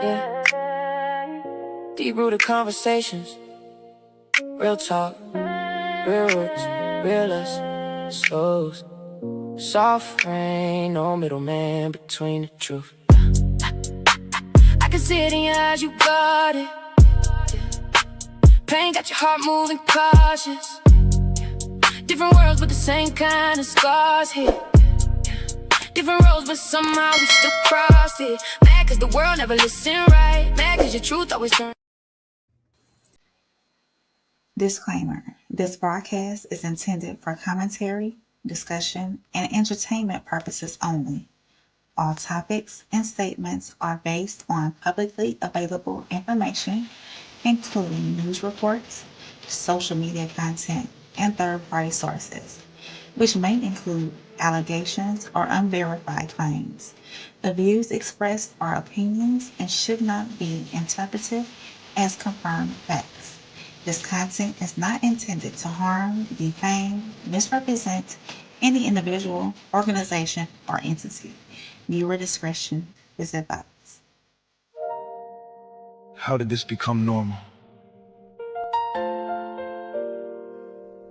Yeah. Deep-rooted conversations, real talk, real words, real us, souls. Soft rain, no middleman between the truth. I can see it in your eyes, you got it. Pain got your heart moving cautious. Different worlds but the same kind of scars here. Different roads but somehow we still crossed it. Mad cause the world never listened right. Mad cause your truth always turns. Disclaimer: this broadcast is intended for commentary, discussion, and entertainment purposes only. All topics and statements are based on publicly available information, including news reports, social media content, and third-party sources, which may include allegations or unverified claims. The views expressed are opinions and should not be interpreted as confirmed facts. This content is not intended to harm, defame, misrepresent any individual, organization, or entity. Viewer discretion is advised. How did this become normal?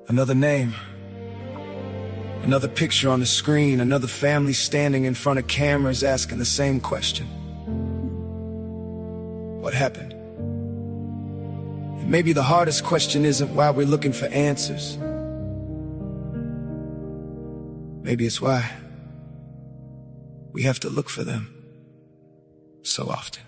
Another name, another picture on the screen, another family standing in front of cameras asking the same question. What happened? And maybe the hardest question isn't why we're looking for answers. Maybe it's why we have to look for them so often.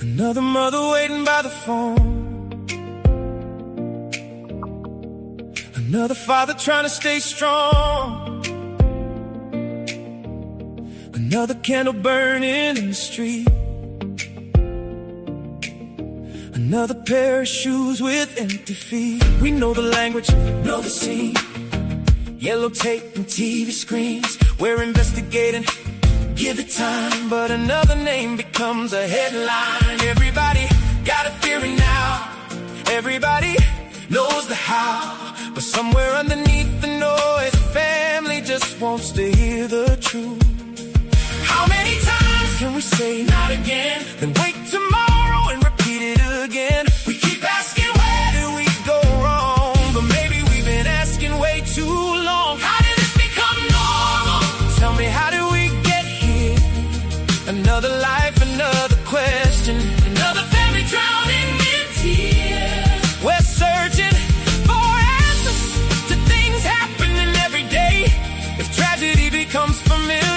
Another mother waiting by the phone. Another father trying to stay strong. Another candle burning in the street. Another pair of shoes with empty feet. We know the language, know the scene. Yellow tape and TV screens. We're investigating, give it time. But another name becomes a headline. Everybody got a theory now. Everybody knows the how. But somewhere underneath the noise, family just wants to hear the truth. How many times can we say not again? Then wait tomorrow and repeat it again. We keep asking where did we go wrong? But maybe we've been asking way too long. How did this become normal? Tell me, how did we get here? Another life, another question. Another family drowning in tears. We're searching for answers to things happening every day. If tragedy becomes familiar,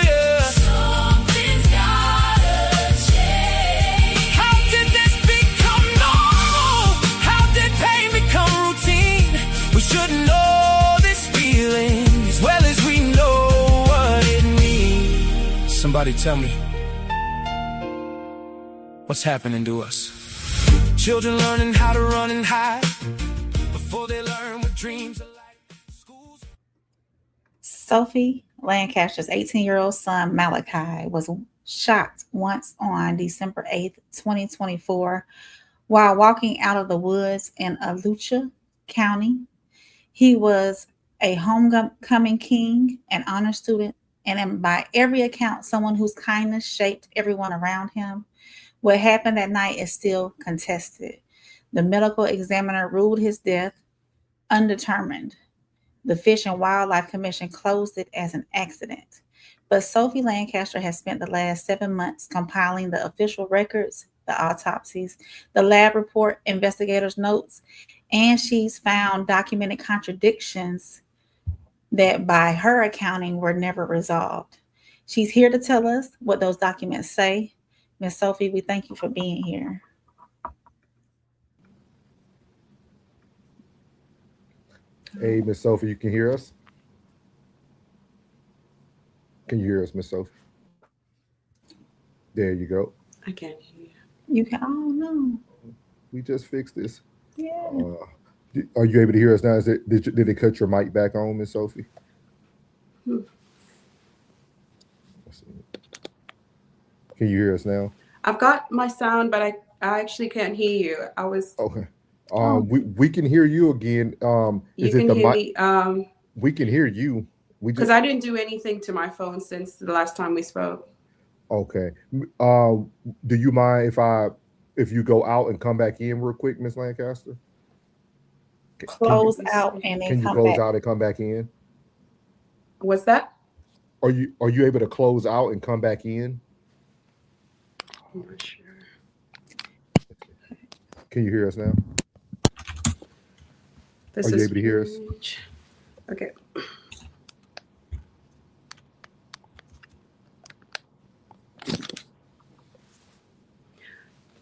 should know this feeling as well as we know what it means. Somebody tell me, what's happening to us? Children learning how to run and hide before they learn what dreams are like. Schools. Sophie Lancaster's 18-year-old son, Malachi, was shot once on December 8th, 2024, while walking out of the woods in Alachua County. He was a homecoming king, an honor student, and by every account, someone whose kindness shaped everyone around him. What happened that night is still contested. The medical examiner ruled his death undetermined. The Fish and Wildlife Commission closed it as an accident. But Sophie Lancaster has spent the last 7 months compiling the official records, the autopsies, the lab report, investigators' notes, and she's found documented contradictions that, by her accounting, were never resolved. She's here to tell us what those documents say. Miss Sophie, we thank you for being here. Hey, Miss Sophie, you can hear us? Can you hear us, Miss Sophie? There you go. I can't hear you. You can, oh no. We just fixed this. Yeah. Are you able to hear us now? Did they cut your mic back on, Miss Sophie? Let's see. Can you hear us now? I've got my sound, but I actually can't hear you. I was Okay. We can hear you again. you Is it can the hear mic? me. We can hear you. Because I didn't do anything to my phone since the last time we spoke. Okay. Do you mind if you go out and come back in real quick, Miss Lancaster? Can you Close out and then can you come close back. out and come back in? What's that? Are you able to close out and come back in? I'm not sure. Can you hear us now? This Are you is able to hear us? strange. Okay.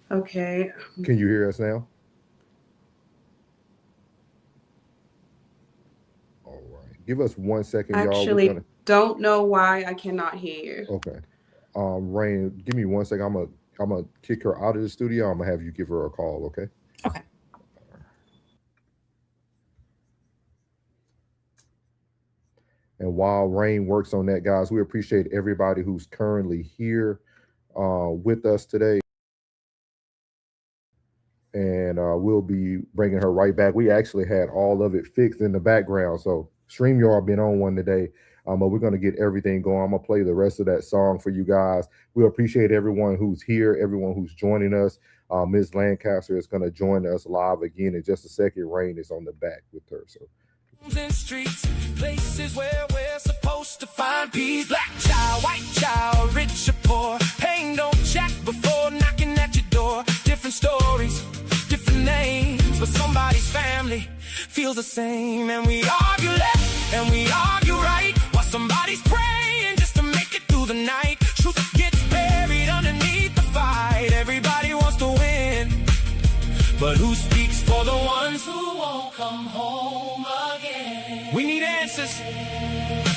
Okay. Can you hear us now? All right. Give us 1 second, y'all. We're Actually, gonna don't know why I cannot hear you. okay. Rain, give me 1 second. I'm gonna kick her out of the studio. I'm gonna have you give her a call, okay? Okay. And while Rain works on that, guys, we appreciate everybody who's currently here with us today. And we'll be bringing her right back. We actually had all of it fixed in the background. So StreamYard been on one today. But we're going to get everything going. I'm going to play the rest of that song for you guys. We appreciate everyone who's here, everyone who's joining us. Ms. Lancaster is going to join us live again in just a second. Rain is on the back with her. So In streets, places where we're supposed to find peace. Black child, white child, rich or poor. Pain don't check before knocking at your door. Different stories, different names, but somebody's family feels the same. And we argue left and we argue right, while somebody's praying just to make it through the night. Truth gets buried underneath the fight. Everybody wants to win, but who speaks for the ones who won't come home again? We need answers,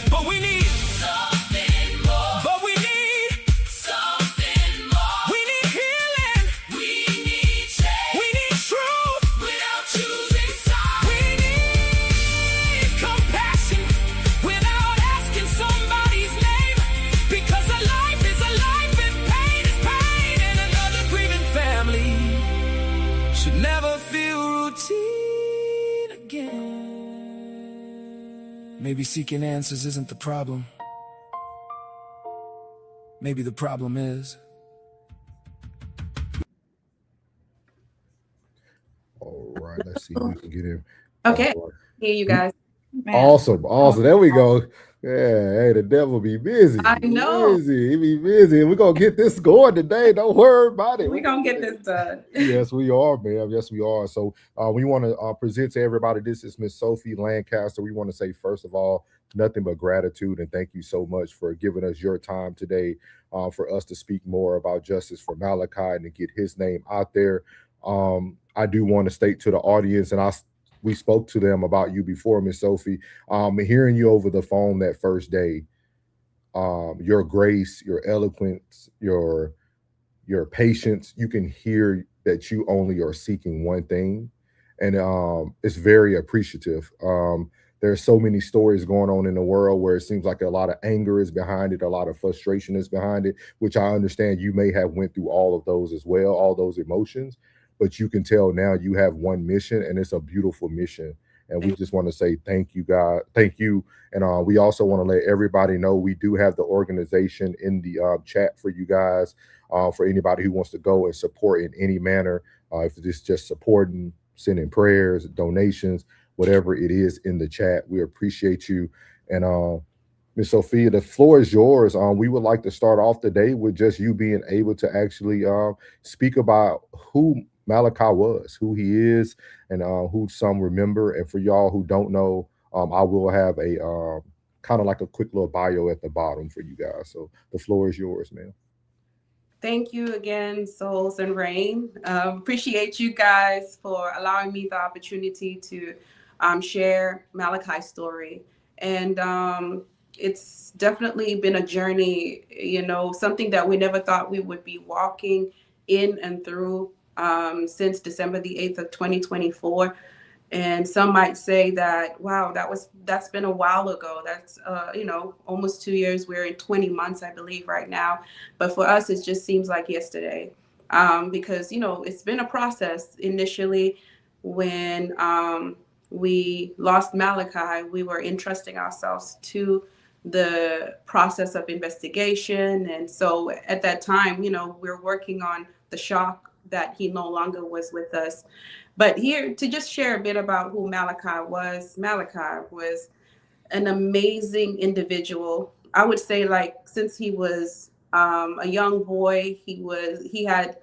but we need something more. But we need something more. We need healing. We need change. We need truth without choosing sides. We need compassion without asking somebody's name. Because a life is a life and pain is pain. And another grieving family should never feel routine again. Maybe seeking answers isn't the problem. Maybe the problem is. all right, let's see if we can get in. Okay. All right. Hear you guys. Man. Awesome. There we go. Yeah, hey, the devil be busy. I know. He be busy. And we're gonna get this going today. Don't worry about it. We're going to get this done. Yes, we are, ma'am. Yes, we are. So we want to present to everybody. This is Miss Sophie Lancaster. We want to say, first of all, nothing but gratitude and thank you so much for giving us your time today for us to speak more about justice for Malachi and to get his name out there. I do want to state to the audience, and we spoke to them about you before, Miss Sophie. Hearing you over the phone that first day, your grace, your eloquence, your patience, you can hear that you only are seeking one thing, and it's very appreciative. There's so many stories going on in the world where it seems like a lot of anger is behind it, a lot of frustration is behind it, which I understand you may have went through all of those as well, all those emotions, but you can tell now you have one mission, and it's a beautiful mission. And we just want to say thank you, God. Thank you. And we also want to let everybody know we do have the organization in the chat for you guys, for anybody who wants to go and support in any manner. If it's just supporting, sending prayers, donations, whatever it is in the chat, we appreciate you. And Miss Sophia, the floor is yours. We would like to start off the day with just you being able to actually speak about who Malachi was, who he is, and who some remember. And for y'all who don't know, I will have a kind of like a quick little bio at the bottom for you guys. So the floor is yours, ma'am. Thank you again, Souls and Rain. Appreciate you guys for allowing me the opportunity to share Malachi's story. And it's definitely been a journey, something that we never thought we would be walking in and through since December the 8th of 2024. And some might say that, wow, that's been a while ago. That's, almost 2 years. We're in 20 months, I believe, right now. But for us, it just seems like yesterday because, it's been a process. Initially, when we lost Malachi, we were entrusting ourselves to the process of investigation. And so at that time, we're working on the shock that he no longer was with us. But here, to just share a bit about who Malachi was an amazing individual. I would say, like, since he was a young boy, he had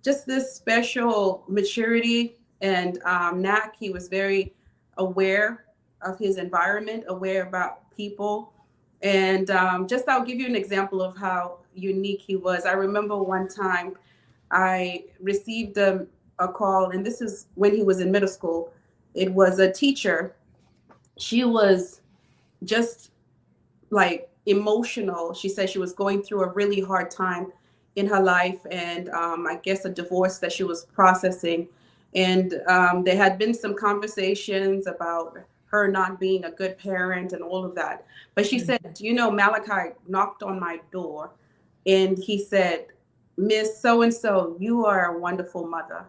just this special maturity and knack. He was very aware of his environment, aware about people. And just I'll give you an example of how unique he was. I remember one time I received a call, and this is when he was in middle school. It was a teacher. She was just like emotional. She said she was going through a really hard time in her life, and I guess a divorce that she was processing. And there had been some conversations about her not being a good parent and all of that. But she said, Malachi knocked on my door and he said, Miss So and so, you are a wonderful mother.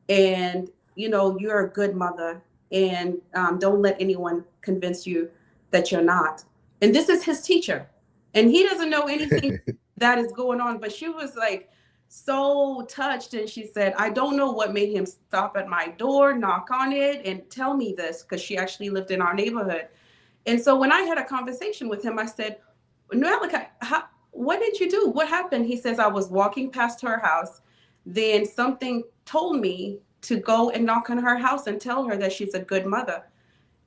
And, you're a good mother. And don't let anyone convince you that you're not. And this is his teacher. And he doesn't know anything that is going on. But she was like so touched. And she said, I don't know what made him stop at my door, knock on it, and tell me this, because she actually lived in our neighborhood. And so when I had a conversation with him, I said, Malachi, what did you do? What happened? He says, I was walking past her house. Then something told me to go and knock on her house and tell her that she's a good mother.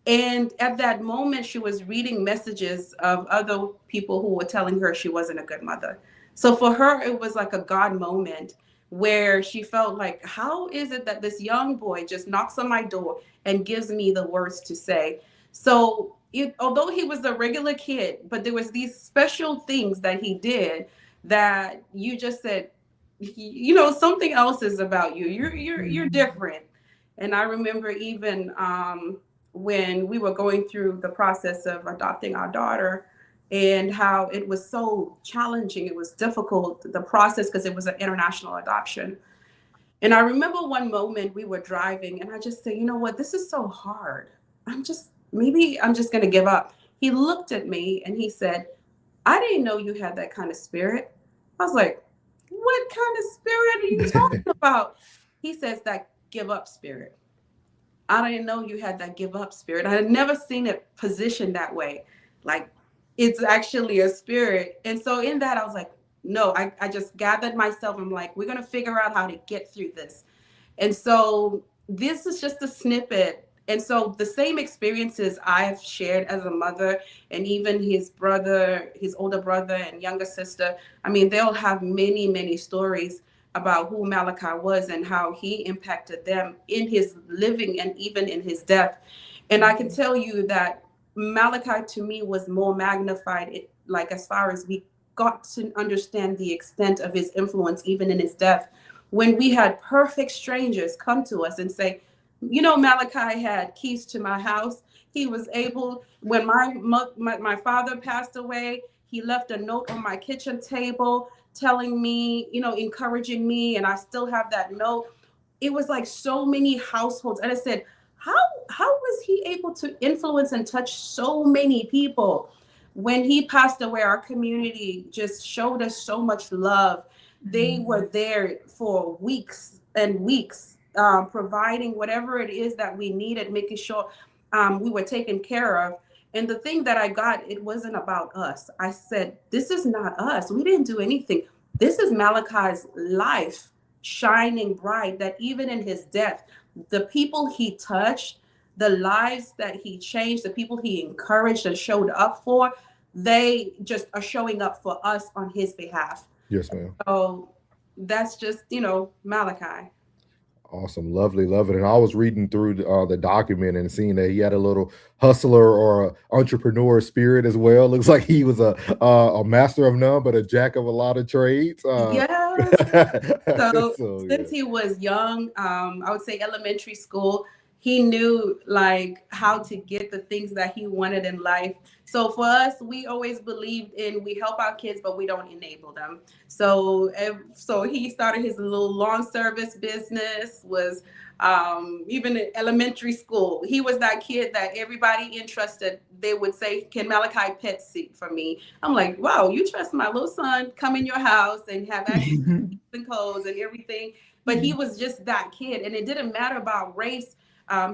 And at that moment, she was reading messages of other people who were telling her she wasn't a good mother. So for her, it was like a God moment where she felt like, how is it that this young boy just knocks on my door and gives me the words to say? So although he was a regular kid, but there was these special things that he did that you just said, something else is about you. You're different. And I remember even when we were going through the process of adopting our daughter, and how it was so challenging. It was difficult, the process, because it was an international adoption. And I remember one moment we were driving and I just said, you know what, this is so hard. Maybe I'm just going to give up. He looked at me and he said, I didn't know you had that kind of spirit. I was like, what kind of spirit are you talking about? He says, that give up spirit. I didn't know you had that give up spirit. I had never seen it positioned that way. Like, it's actually a spirit. And so in that, I was like, no, I just gathered myself. I'm like, we're going to figure out how to get through this. And so this is just a snippet. And so the same experiences I've shared as a mother, and even his brother, his older brother and younger sister, I mean, they'll have many, many stories about who Malachi was and how he impacted them in his living and even in his death. And I can tell you that Malachi to me was more magnified, like as far as we got to understand the extent of his influence, even in his death, when we had perfect strangers come to us and say, Malachi had keys to my house. He was able, when my father passed away, he left a note on my kitchen table telling me, encouraging me, and I still have that note. It was like so many households. And I said, how was he able to influence and touch so many people? When he passed away, our community just showed us so much love. They were there for weeks and weeks, providing whatever it is that we needed, making sure we were taken care of. And the thing that I got, it wasn't about us. I said, this is not us. We didn't do anything. This is Malachi's life shining bright, that even in his death, the people he touched, the lives that he changed, the people he encouraged and showed up for, they just are showing up for us on his behalf. Yes, ma'am. So that's just, Malachi. Awesome. Lovely. Love it. And I was reading through the document and seeing that he had a little hustler or a entrepreneur spirit as well. Looks like he was a master of none, but a jack of a lot of trades. Yes. So So, since he was young, I would say elementary school, he knew like how to get the things that he wanted in life. So for us, we always believed in we help our kids, but we don't enable them. So he started his little lawn service business. Was even in elementary school, he was that kid that everybody entrusted. They would say, "Can Malachi pet sit for me?" I'm like, "Wow, you trust my little son come in your house and have access to and codes and everything." But he was just that kid, and it didn't matter about race.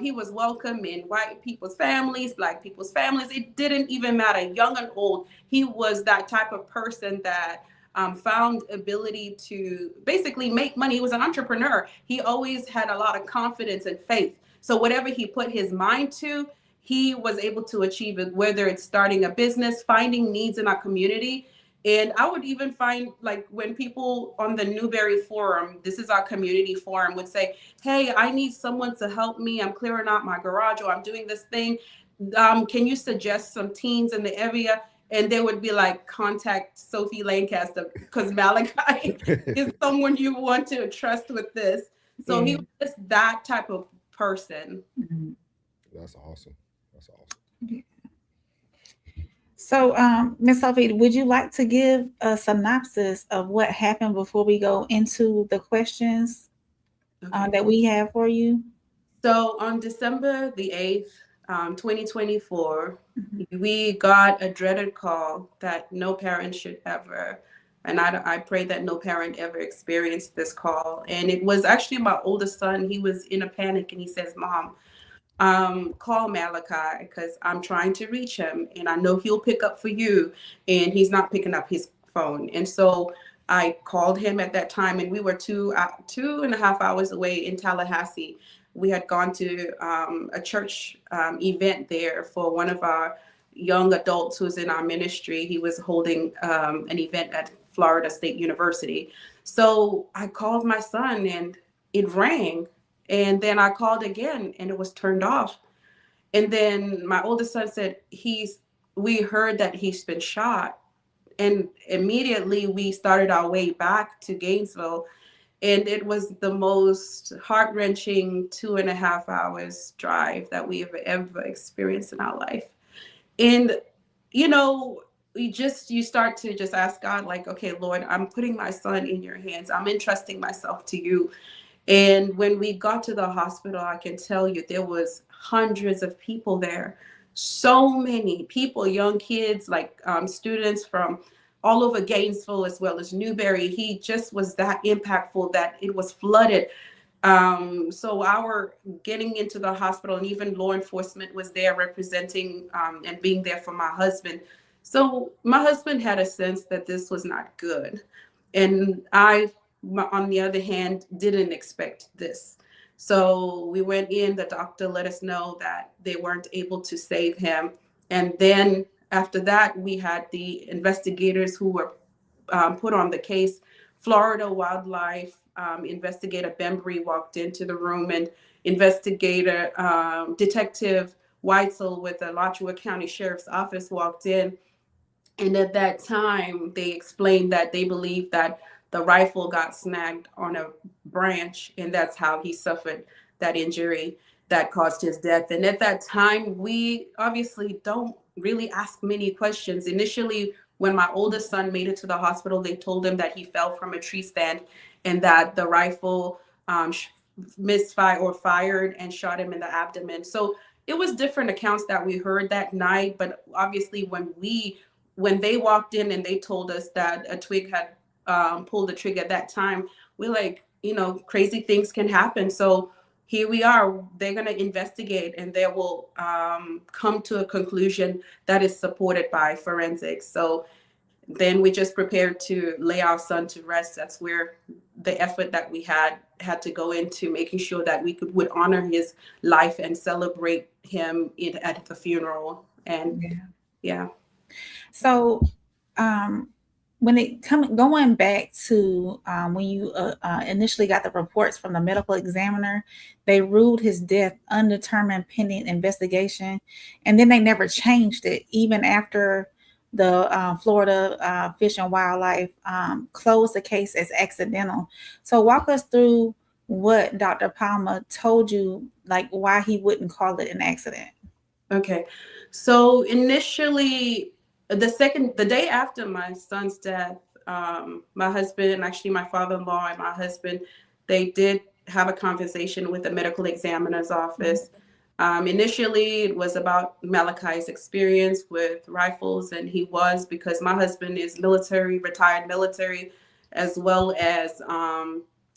He was welcome in white people's families, black people's families. It didn't even matter, young and old. He was that type of person that found ability to basically make money. He was an entrepreneur. He always had a lot of confidence and faith. So whatever he put his mind to, he was able to achieve it, whether it's starting a business, finding needs in our community. And I would even find like when people on the Newberry Forum, this is our community forum, would say, "Hey, I need someone to help me. I'm clearing out my garage, or I'm doing this thing. Can you suggest some teens in the area?" And they would be like, "Contact Sophie Lancaster, because Malachi is someone you want to trust with this." So he was just that type of person. That's awesome. That's awesome. So, Miss Sophie, would you like to give a synopsis of what happened before we go into the questions that we have for you? So on December the 8th, 2024, we got a dreaded call that no parent should ever, and I pray that no parent ever experienced this call. And it was actually my oldest son. He was in a panic and he says, "Mom, call Malachi because I'm trying to reach him and I know he'll pick up for you." And he's not picking up his phone. And so I called him at that time, and we were 2.5 hours away in Tallahassee. We had gone to a church event there for one of our young adults who's in our ministry. He was holding an event at Florida State University. So I called my son and it rang. And then I called again and it was turned off. And then my oldest son said, we heard that he's been shot. And immediately we started our way back to Gainesville. And it was the most heart-wrenching 2.5 hours drive that we have ever experienced in our life. And, you know, you start to just ask God, like, "Okay, Lord, I'm putting my son in your hands. I'm entrusting myself to you." And when we got to the hospital, I can tell you there was hundreds of people there. So many people, young kids, like students from all over Gainesville as well as Newberry. He just was that impactful that it was flooded. So our getting into the hospital, and even law enforcement was there representing and being there for my husband. So my husband had a sense that this was not good. And on the other hand, didn't expect this. So we went in, the doctor let us know that they weren't able to save him. And then after that, we had the investigators who were put on the case. Florida Wildlife investigator Bembry walked into the room, and investigator Detective Weitzel with the Alachua County Sheriff's Office walked in. And at that time, they explained that they believed that the rifle got snagged on a branch, and that's how he suffered that injury that caused his death. And at that time, we obviously don't really ask many questions. Initially, when my oldest son made it to the hospital, they told him that he fell from a tree stand and that the rifle misfired or fired and shot him in the abdomen. So it was different accounts that we heard that night. But obviously, when they walked in and they told us that a twig had pulled the trigger at that time, we're like, crazy things can happen. So here we are. They're going to investigate, and they will come to a conclusion that is supported by forensics. So then we just prepared to lay our son to rest. That's where the effort that we had to go into making sure that we would honor his life and celebrate him at the funeral. And yeah. So, when going back to when you initially got the reports from the medical examiner, they ruled his death undetermined pending investigation, and then they never changed it even after the Florida Fish and Wildlife closed the case as accidental. So walk us through what Dr. Palmer told you like why he wouldn't call it an accident. Okay. So initially, the day after my son's death, my husband, and actually my father-in-law and my husband, they did have a conversation with the medical examiner's office. Initially, it was about Malachi's experience with rifles, and he was, because my husband is military, retired military, as well as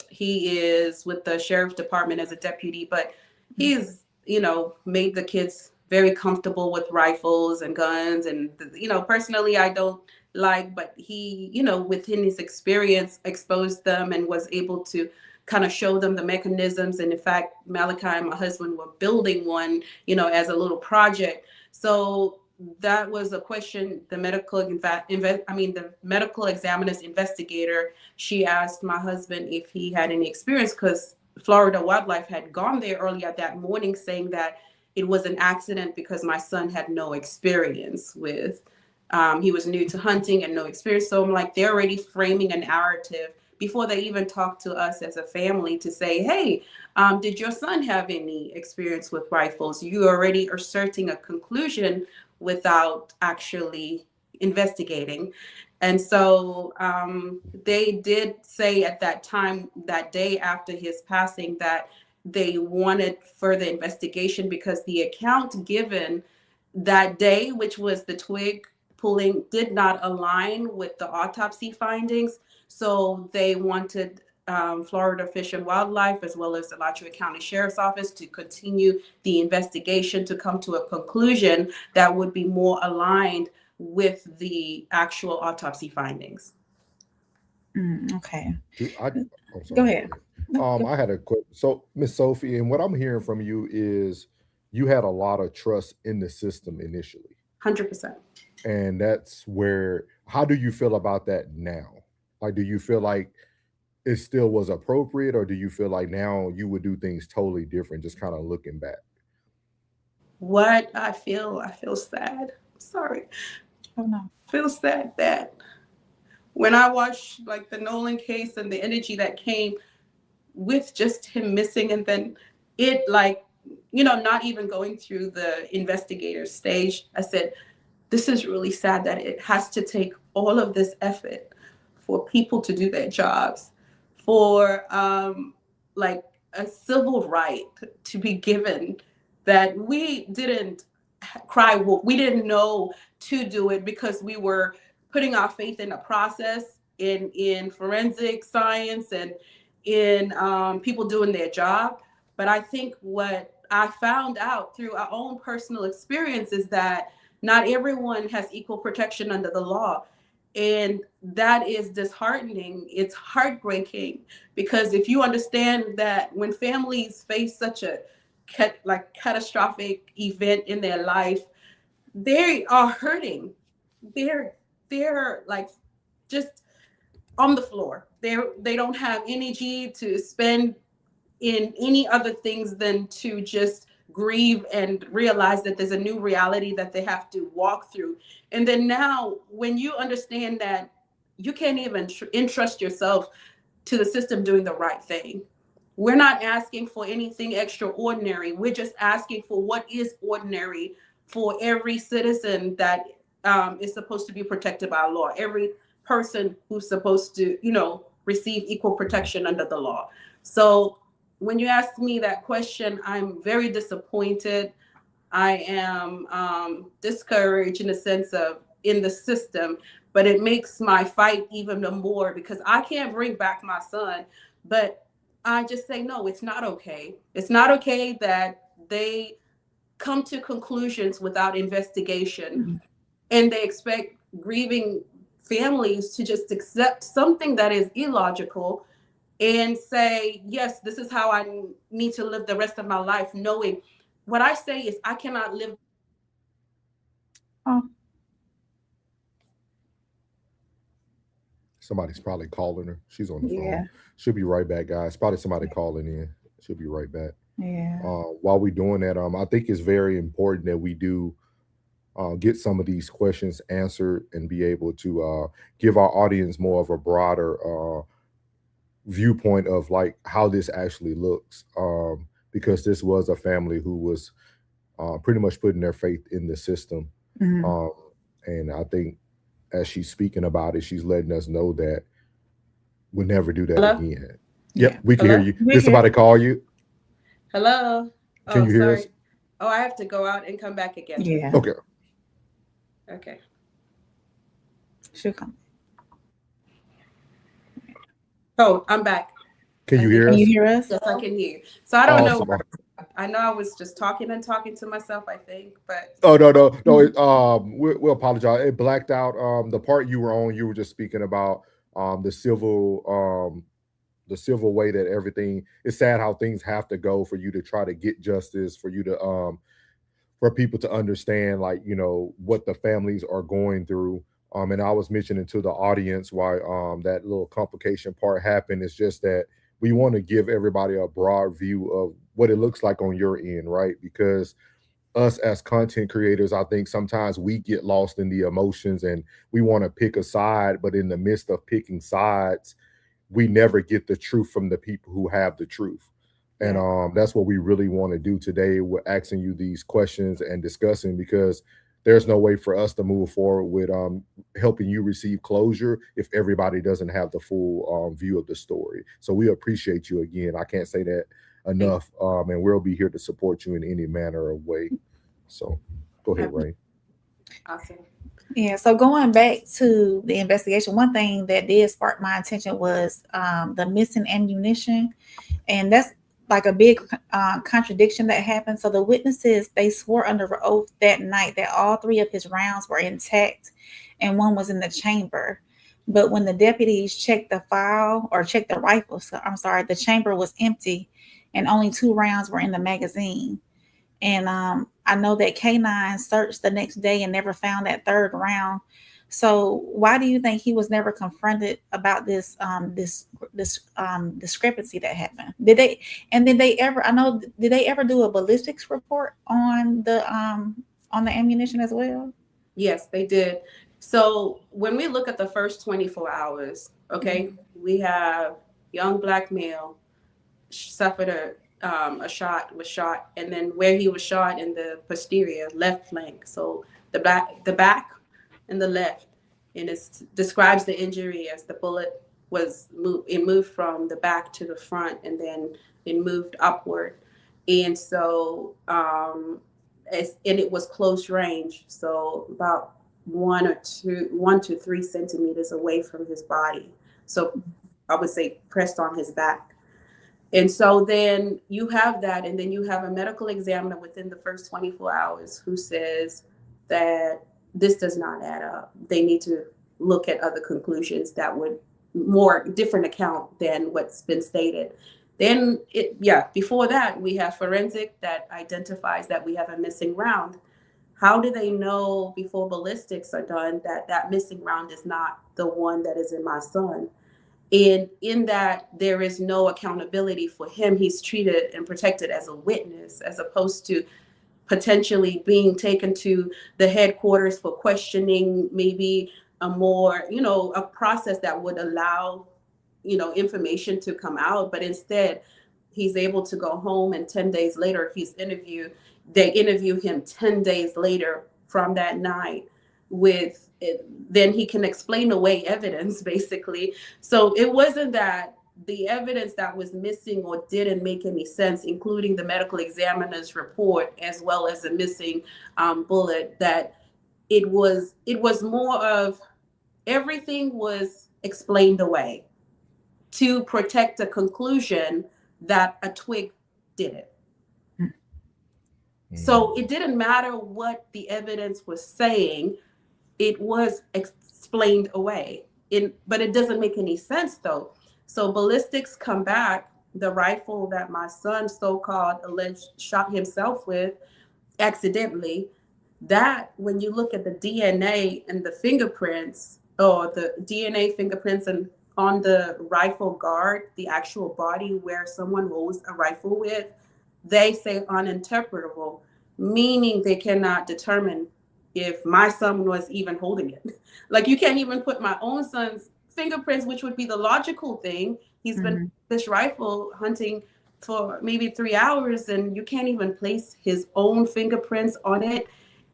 he is with the sheriff's department as a deputy, but he's, made the kids very comfortable with rifles and guns. And, personally, I don't like, but he, within his experience, exposed them and was able to kind of show them the mechanisms. And in fact, Malachi and my husband were building one, as a little project. So that was a question the the medical examiner's investigator, she asked my husband if he had any experience, because Florida Wildlife had gone there earlier that morning saying that it was an accident because my son had no experience with, he was new to hunting and no experience. So I'm like, they're already framing a narrative before they even talk to us as a family to say, hey, did your son have any experience with rifles? You already are asserting a conclusion without actually investigating. And so they did say at that time, that day after his passing, that they wanted further investigation because the account given that day, which was the twig pulling, did not align with the autopsy findings. So they wanted Florida Fish and Wildlife, as well as the Alachua County Sheriff's Office, to continue the investigation to come to a conclusion that would be more aligned with the actual autopsy findings. Okay. Go ahead. I had a question. So, Miss Sophie, and what I'm hearing from you is you had a lot of trust in the system initially. 100%. And that's where, how do you feel about that now? Like, do you feel like it still was appropriate, or do you feel like now you would do things totally different, just kind of looking back? What I feel sad. Sorry. Oh no. I feel sad that when I watched like the Nolan case and the energy that came with just him missing, and then it like, not even going through the investigator stage, I said, this is really sad that it has to take all of this effort for people to do their jobs, for like a civil right to be given, that we didn't cry wolf. We didn't know to do it because we were putting our faith in a process, in forensic science, and in people doing their job. But I think what I found out through our own personal experience is that not everyone has equal protection under the law. And that is disheartening. It's heartbreaking, because if you understand that when families face such a catastrophic event in their life, they are hurting. They're like just on the floor. They don't have energy to spend in any other things than to just grieve and realize that there's a new reality that they have to walk through. And then now, when you understand that you can't even entrust yourself to the system doing the right thing, we're not asking for anything extraordinary. We're just asking for what is ordinary for every citizen that is supposed to be protected by law, every person who's supposed to, receive equal protection under the law. So when you ask me that question, I'm very disappointed. I am discouraged in the sense of in the system, but it makes my fight even more, because I can't bring back my son. But I just say, no, it's not okay. It's not okay that they come to conclusions without investigation, and they expect grieving families to just accept something that is illogical and say, yes, this is how I need to live the rest of my life, knowing what I say is I cannot live. Oh. Somebody's probably calling her. She's on the Yeah. phone. She'll be right back, guys. Probably somebody calling in. She'll be right back. Yeah. While we're doing that, I think it's very important that we do get some of these questions answered and be able to give our audience more of a broader viewpoint of like how this actually looks. because this was a family who was pretty much putting their faith in the system. Mhm. And I think as she's speaking about it, she's letting us know that we'll never do that Hello? again. Yeah. Yep, we can hear Hello? you. We're Did somebody here. call you? Hello? Can Oh, you hear us? sorry. Oh, I have to go out and come back again. Yeah. Okay. Okay. She'll come. Oh, I'm back. Can you I hear Can you us? hear us? Yes, I can hear you. So I don't know. Awesome. I know I was just talking to myself, I think, but Oh no. We'll apologize. It blacked out. The part you were on, you were just speaking about the civil way that everything. It's sad how things have to go for you to try to get justice, for you to for people to understand, like, what the families are going through. And I was mentioning to the audience why that little complication part happened. It's just that we want to give everybody a broad view of what it looks like on your end, right? Because us as content creators, I think sometimes we get lost in the emotions and we want to pick a side, but in the midst of picking sides, we never get the truth from the people who have the truth. And that's what we really want to do today. We're asking you these questions and discussing, because there's no way for us to move forward with helping you receive closure if everybody doesn't have the full view of the story. So we appreciate you again. I can't say that enough. And we'll be here to support you in any manner of way. So go ahead, Ray. awesome. Yeah, so going back to the investigation, one thing that did spark my attention was the missing ammunition, and that's like a big contradiction that happened. So the witnesses, they swore under oath that night that all three of his rounds were intact and one was in the chamber. But when the deputies checked the file or checked the rifle, the chamber was empty and only 2 rounds were in the magazine. And I know that K9 searched the next day and never found that 3rd round. So why do you think he was never confronted about this discrepancy that happened? Did they ever do a ballistics report on the ammunition as well? Yes, they did. So when we look at the first 24 hours, okay, we have young black male suffered a shot, was shot, and then where he was shot in the posterior left flank. So the back and the left, and it describes the injury as the bullet moved from the back to the front, and then it moved upward. And so and it was close range, so about 1 to 3 centimeters away from his body. So I would say pressed on his back. And so then you have that, and then you have a medical examiner within the first 24 hours who says that this does not add up. They need to look at other conclusions that would more different account than what's been stated. Then before that, we have forensic that identifies that we have a missing round. How do they know before ballistics are done that that missing round is not the one that is in my son? And in that, there is no accountability for him. He's treated and protected as a witness, as opposed to potentially being taken to the headquarters for questioning, maybe a more, a process that would allow, information to come out. But instead, he's able to go home, and 10 days later, they interview him 10 days later from that night with it, then he can explain away evidence, basically. So it wasn't that the evidence that was missing or didn't make any sense, including the medical examiner's report, as well as the missing bullet, that it was more of everything was explained away to protect a conclusion that a twig did it. So it didn't matter what the evidence was saying, it was explained away. But it doesn't make any sense though. So ballistics come back, the rifle that my son so-called alleged shot himself with accidentally, that when you look at the DNA and the fingerprints, or the DNA fingerprints and on the rifle guard, the actual body where someone holds a rifle with, they say uninterpretable, meaning they cannot determine if my son was even holding it. Like, you can't even put my own son's fingerprints, which would be the logical thing. He's been this rifle hunting for maybe 3 hours, and you can't even place his own fingerprints on it.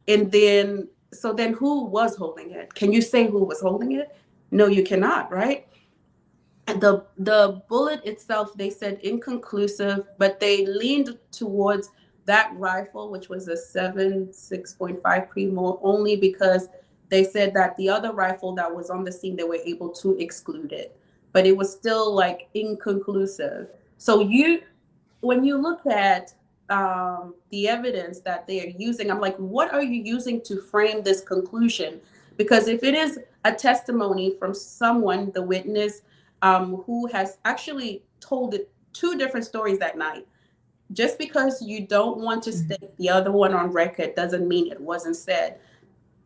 And then, so then who was holding it? Can you say who was holding it? No, you cannot, right? And the bullet itself, they said inconclusive, but they leaned towards that rifle, which was a 6.5 Primo, only because they said that the other rifle that was on the scene, they were able to exclude it, but it was still like inconclusive. So when you look at the evidence that they are using, I'm like, what are you using to frame this conclusion? Because if it is a testimony from someone, the witness, who has actually told it two different stories that night, just because you don't want to state the other one on record doesn't mean it wasn't said.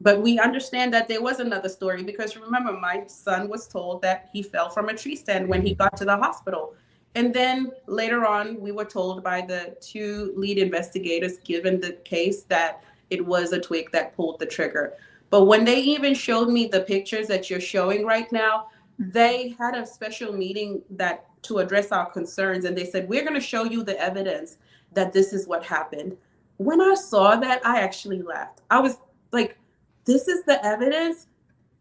But we understand that there was another story, because remember, my son was told that he fell from a tree stand when he got to the hospital. And then later on, we were told by the two lead investigators given the case that it was a twig that pulled the trigger. But when they even showed me the pictures that you're showing right now, they had a special meeting that to address our concerns. And they said, we're going to show you the evidence that this is what happened. When I saw that, I actually laughed. I was like, this is the evidence?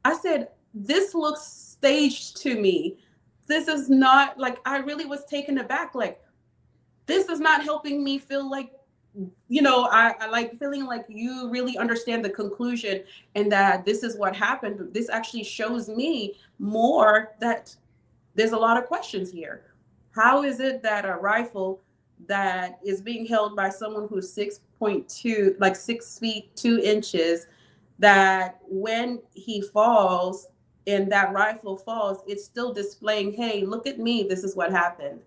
I said, this looks staged to me. This is not, like, I really was taken aback. Like, this is not helping me feel like, I like feeling like you really understand the conclusion and that this is what happened. This actually shows me more that there's a lot of questions here. How is it that a rifle that is being held by someone who's 6.2, like 6 feet 2 inches, that when he falls and that rifle falls, it's still displaying, hey, look at me, this is what happened.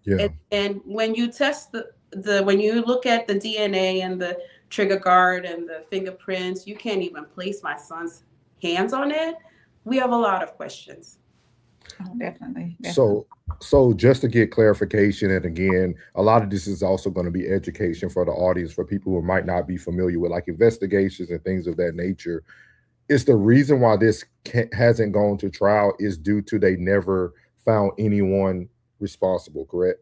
Yeah. And when you test when you look at the DNA and the trigger guard and the fingerprints, you can't even place my son's hands on it. We have a lot of questions. Oh, definitely. So just to get clarification, and again, a lot of this is also going to be education for the audience, for people who might not be familiar with like investigations and things of that nature. Is the reason why this hasn't gone to trial is due to they never found anyone responsible, correct?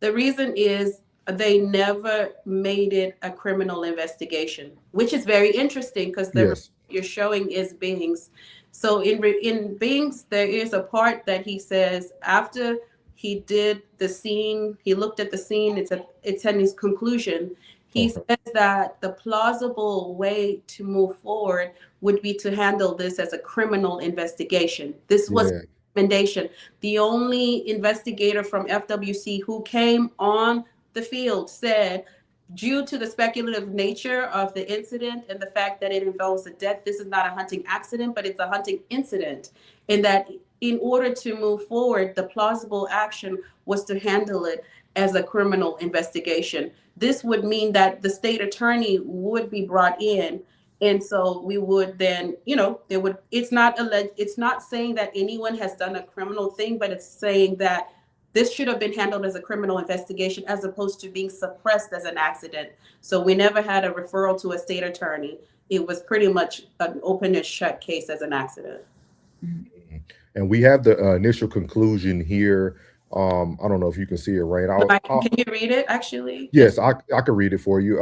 The reason is they never made it a criminal investigation, which is very interesting because the Yes. you're showing is Bing's. So in Bing's, there is a part that he says after he did the scene, he looked at the scene. It's in his conclusion. He Okay. says that the plausible way to move forward would be to handle this as a criminal investigation. This was Yeah. recommendation. The only investigator from FWC who came on the field said, due to the speculative nature of the incident and the fact that it involves a death, this is not a hunting accident, but it's a hunting incident. And that in order to move forward, the plausible action was to handle it as a criminal investigation. This would mean that the state attorney would be brought in. And so we would then, there would, it's not saying that anyone has done a criminal thing, but it's saying that this should have been handled as a criminal investigation as opposed to being suppressed as an accident. So we never had a referral to a state attorney. It was pretty much an open and shut case as an accident. And we have the initial conclusion here. I don't know if you can see it, right? Can you read it, actually? Yes, I can read it for you.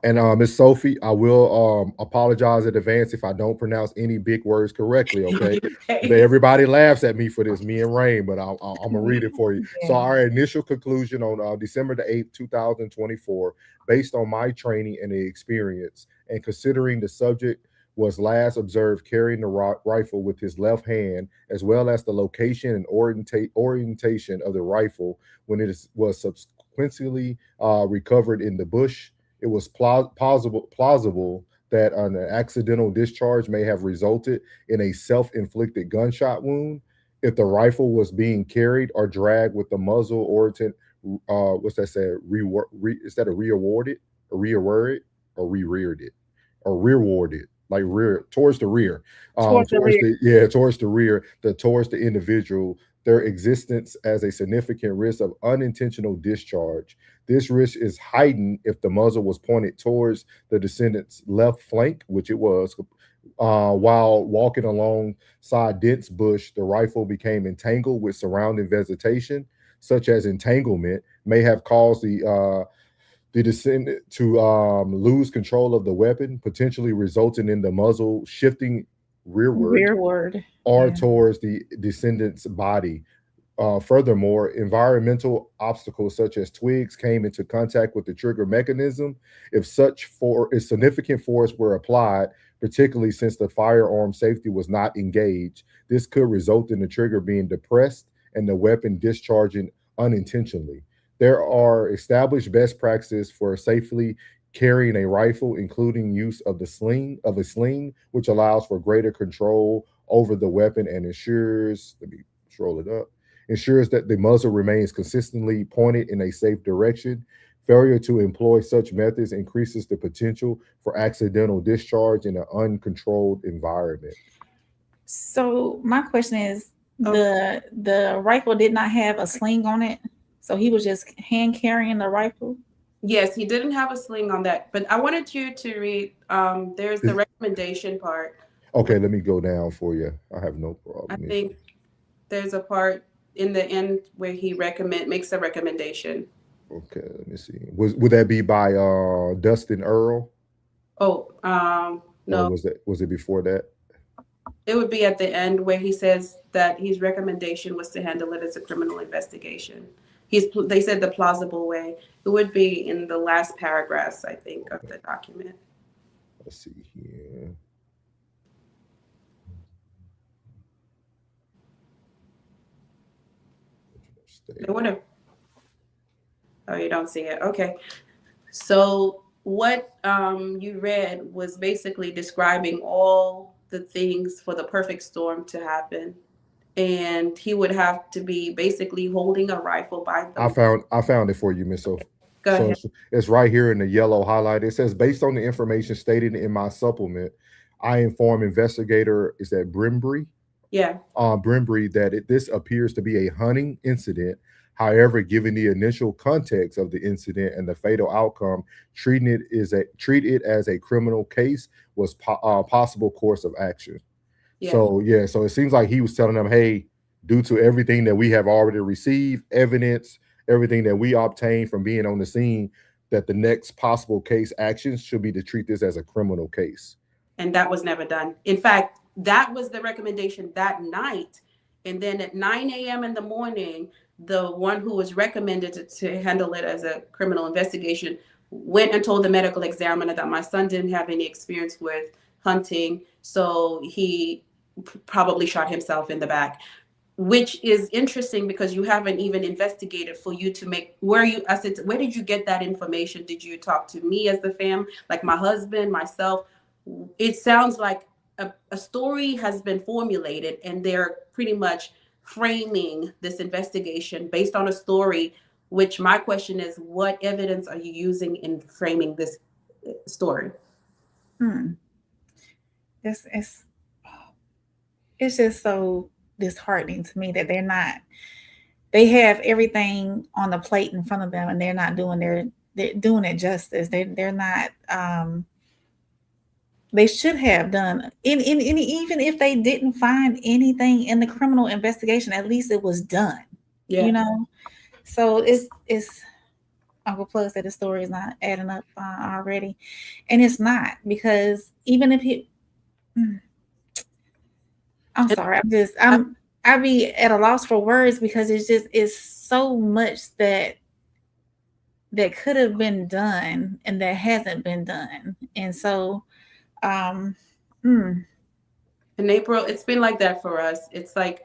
And Miss Sophie, I will apologize in advance if I don't pronounce any big words correctly. Okay, Okay. But everybody laughs at me for this, me and Rain, but I'm gonna read it for you. Yeah. So our initial conclusion on December the 8th, 2024, based on my training and the experience, and considering the subject was last observed carrying the rifle with his left hand, as well as the location and orientation of the rifle when it was subsequently recovered in the bush. It was plausible that an accidental discharge may have resulted in a self-inflicted gunshot wound if the rifle was being carried or dragged with the muzzle oriented. What's that say? Is that a rearwarded, or rearwarded, or reared it, or rearwarded? Like rear towards the rear, Towards the rear. towards the rear, towards the individual, their existence as a significant risk of unintentional discharge. This risk is heightened if the muzzle was pointed towards the descendant's left flank, which it was. While walking alongside dense bush, the rifle became entangled with surrounding vegetation, such as entanglement, may have caused the descendant to lose control of the weapon, potentially resulting in the muzzle shifting rearward Rearward. or Yeah. towards the descendant's body. Furthermore, environmental obstacles such as twigs came into contact with the trigger mechanism. If significant force were applied, particularly since the firearm safety was not engaged, this could result in the trigger being depressed and the weapon discharging unintentionally. There are established best practices for safely carrying a rifle, including use of a sling, which allows for greater control over the weapon and ensures. Let me scroll it up, ensures that the muzzle remains consistently pointed in a safe direction. Failure to employ such methods increases the potential for accidental discharge in an uncontrolled environment. So my question is, Oh. the rifle did not have a sling on it, so he was just hand carrying the rifle. Yes, he didn't have a sling on that, but I wanted you to read. There's the recommendation part. Okay, let me go down for you. I have no I problem. think there's a part in the end where he makes a recommendation. Okay, let me see. Would that be by Dustin Earl? Oh, Or no, was it before that? it would be at the end where he says that his recommendation was to handle it as a criminal investigation. They said the plausible way. It would be in the last paragraphs, I think, of the document. Let's see here. It would have. Oh, you don't see it. Okay. So what you read was basically describing all the things for the perfect storm to happen. And he would have to be basically holding a rifle by the. I found it for you, Miss Sophie. Go So ahead. it's right here in the yellow highlight. It says, based on the information stated in my supplement, I inform investigator is that Brimbry, Yeah. Brimbry, that this appears to be a hunting incident. However, given the initial context of the incident and the fatal outcome, treat it as a criminal case was possible course of action. Yeah. So yeah, so it seems like he was telling them, hey, due to everything that we have already received, evidence, everything that we obtained from being on the scene, that the next possible case actions should be to treat this as a criminal case. And that was never done. In fact, that was the recommendation that night. And then at 9 a.m. in the morning, the one who was recommended to handle it as a criminal investigation went and told the medical examiner that my son didn't have any experience with hunting. So he probably shot himself in the back, which is interesting because you haven't even investigated for you to make I said, where did you get that information? Did you talk to me as the fam, like my husband, myself? It sounds like a story has been formulated and they're pretty much framing this investigation based on a story, which my question is, what evidence are you using in framing this story? It's just so disheartening to me that they have everything on the plate in front of them and they're not doing it justice. They're not they should have done even if they didn't find anything in the criminal investigation, at least it was done. Yeah. So it's Uncle Plug said the story is not adding up already, and it's not, because even if he I'm sorry, I'd be at a loss for words, because it's so much that could have been done and that hasn't been done. And so in April, it's been like that for us. It's like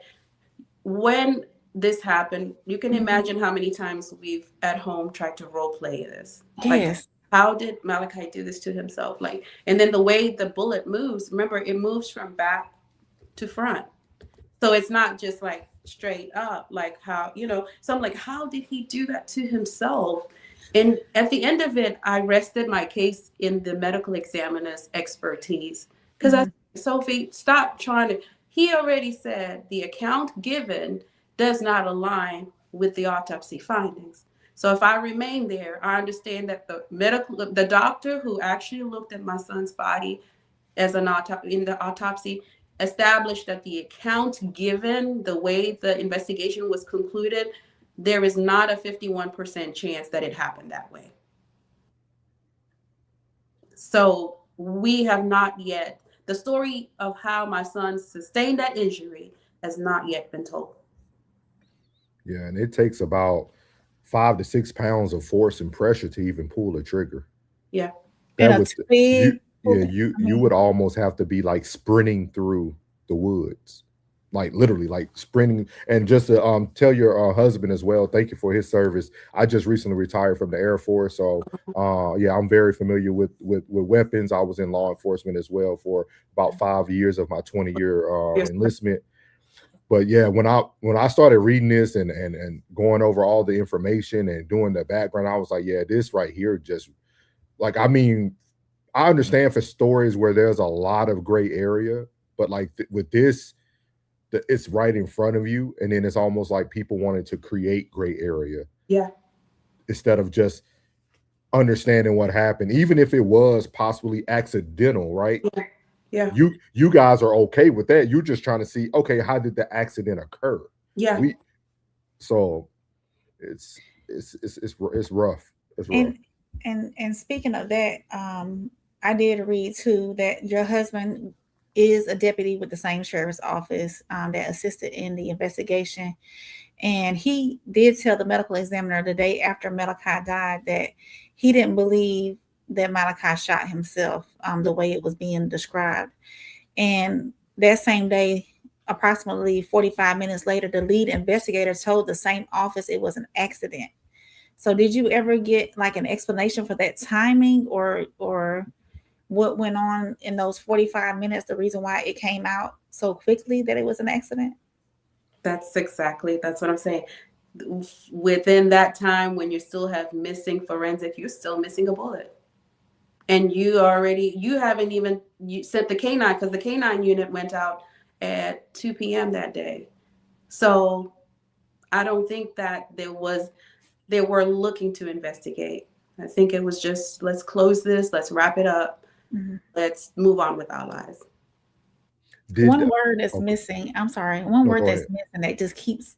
when this happened, you can imagine how many times we've at home tried to role play this. Yes. Like, how did Malachi do this to himself? Like, and then the way the bullet moves, remember, it moves from back to front. So it's not just like straight up, like how, so I'm like, how did he do that to himself? And at the end of it, I rested my case in the medical examiner's expertise. Because I said, Sophie, stop trying to, he already said the account given does not align with the autopsy findings. So if I remain there, I understand that the doctor who actually looked at my son's body as in the autopsy established that the account given, the way the investigation was concluded, there is not a 51% chance that it happened that way. So we have not yet, the story of how my son sustained that injury has not yet been told. Yeah, and it takes about 5 to 6 pounds of force and pressure to even pull a trigger. Yeah. And That a would you twig. yeah, I you would mean, almost have to be like sprinting through the woods. Like literally like sprinting. And just to tell your husband as well, thank you for his service. I just recently retired from the Air Force, so yeah, I'm very familiar with weapons. I was in law enforcement as well for about 5 years of my 20-year Yes. enlistment. But yeah, when I started reading this and going over all the information and doing the background, I was like, yeah, this right here just like, I mean, I understand for stories where there's a lot of gray area, but like with this, it's right in front of you, and then it's almost like people wanted to create gray area Yeah. instead of just understanding what happened, even if it was possibly accidental, right? Yeah. Yeah. You guys are okay with that. You're just trying to see, okay, how did the accident occur? Yeah. We so it's rough. It's rough. and and speaking of that, I did read too that your husband is a deputy with the same sheriff's office that assisted in the investigation. And he did tell the medical examiner the day after Malachi died that he didn't believe that Malachi shot himself the way it was being described. And that same day, approximately 45 minutes later, the lead investigator told the same office it was an accident. So did you ever get like an explanation for that timing, or what went on in those 45 minutes, the reason why it came out so quickly that it was an accident? That's what I'm saying. Within that time, when you still have missing forensic, you're still missing a bullet. And you haven't even you sent the canine, because the canine unit went out at 2 p.m. that day. So I don't think that they were looking to investigate. I think it was just, let's close this, let's wrap it up, Mhm. let's move on with our lives. Did One word that's okay. missing. I'm sorry. One No, word go that's ahead. missing that just keeps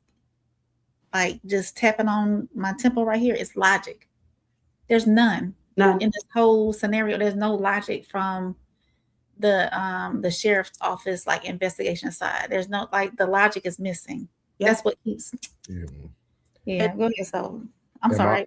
like just tapping on my temple right here is logic. There's none None. in this whole scenario. There's no logic from the sheriff's office like investigation side. There's no, like, the logic is missing. Yeah. That's what keeps. Yeah. Yeah, go ahead. So I'm And my sorry.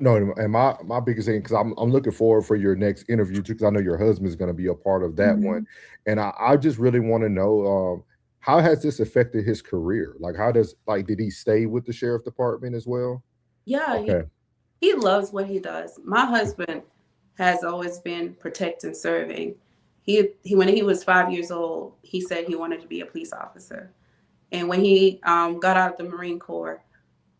no, and my biggest thing, because I'm looking forward for your next interview too, because I know your husband is going to be a part of that one, Mhm. and I just really want to know, how has this affected his career? Like, how does like did he stay with the sheriff department as well? Yeah, Okay. he loves what he does. My husband has always been protect and serving. He when he was 5 years old, he said he wanted to be a police officer. And when he got out of the Marine Corps,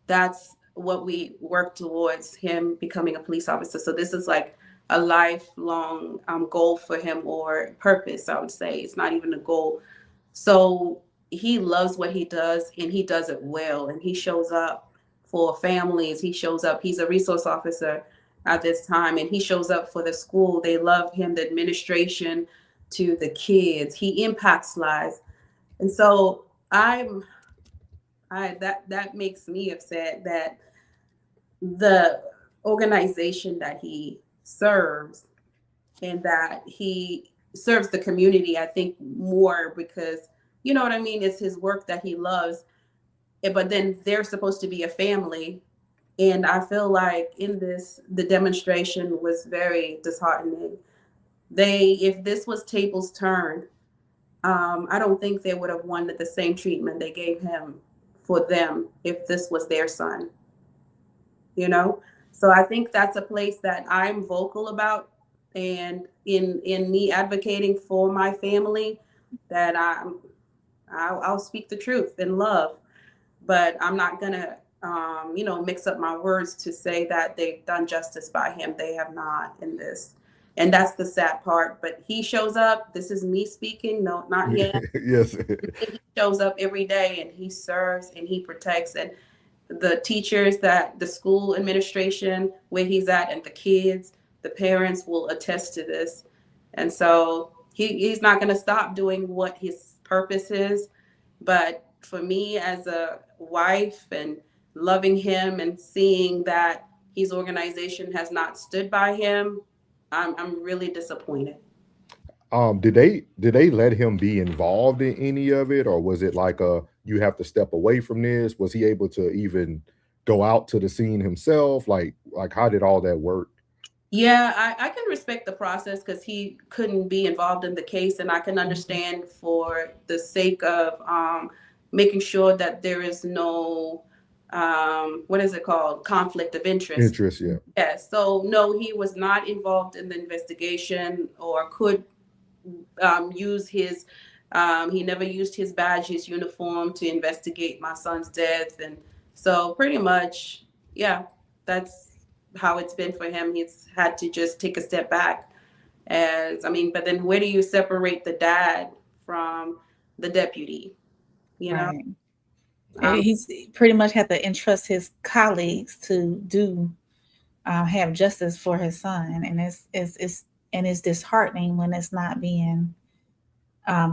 that's what we worked towards, him becoming a police officer. So this is like a lifelong goal for him, or purpose, I would say. It's not even a goal. So he loves what he does, and he does it well. And he shows up for families. He shows up. He's a resource officer at this time, and he shows up for the school. They love him, the administration, to the kids. He impacts lives. And so that makes me upset that the organization that he serves, and that he serves the community, I think, more because, you know what I mean, it's his work that he loves. But then they're supposed to be a family. And I feel like in this, the demonstration was very disheartening. If this was tables turned, I don't think they would have wanted the same treatment they gave him for them if this was their son, you know? So I think that's a place that I'm vocal about. And in me advocating for my family, that I'll speak the truth in love, but I'm not gonna, mix up my words to say that they've done justice by him. They have not in this. And that's the sad part. But he shows up. This is me speaking, no, not him. Yes. He shows up every day, and he serves and he protects. And the teachers, that the school administration where he's at, and the kids, the parents will attest to this. And so he's not going to stop doing what his purpose is. But for me as a wife and loving him and seeing that his organization has not stood by him, I'm really disappointed. Did they let him be involved in any of it, or was it like you have to step away from this? Was he able to even go out to the scene himself? Like how did all that work? Yeah, I can respect the process because he couldn't be involved in the case, and I can understand for the sake of making sure that there is no what is it called, conflict of interest. Interest, yeah. Yes, so no, he was not involved in the investigation or could use his. He never used his badge, his uniform to investigate my son's death, and so pretty much, yeah, that's how it's been for him. He's had to just take a step back. As I mean, but then where do you separate the dad from the deputy? You know, Right. um, He's pretty much had to entrust his colleagues to do have justice for his son, and it's disheartening when it's not being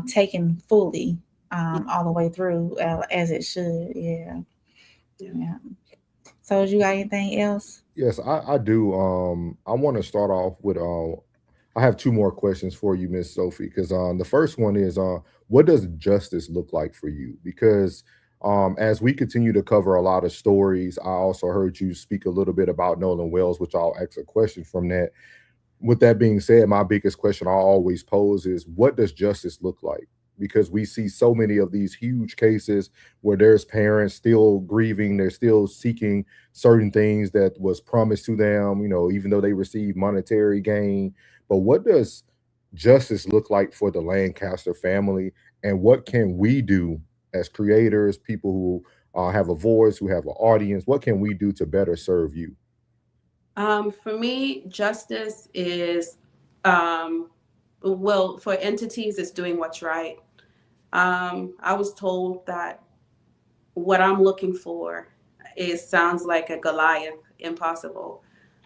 taken fully all the way through as it should. Yeah, yeah. yeah. So, you got anything else? Yes, I do. I want to start off with I have two more questions for you, Miss Sophie, because the first one is what does justice look like for you? Because as we continue to cover a lot of stories, I also heard you speak a little bit about Nolan Wells, which I'll ask a question from that. With that being said, my biggest question I always pose is what does justice look like? Because we see so many of these huge cases where there's parents still grieving, they're still seeking certain things that was promised to them, even though they receive monetary gain. But what does justice look like for the Lancaster family? And what can we do as creators, people who have a voice, who have an audience? What can we do to better serve you? For me, justice is, um, well, for entities, it's doing what's right. I was told that what I'm looking for is sounds like a Goliath, impossible,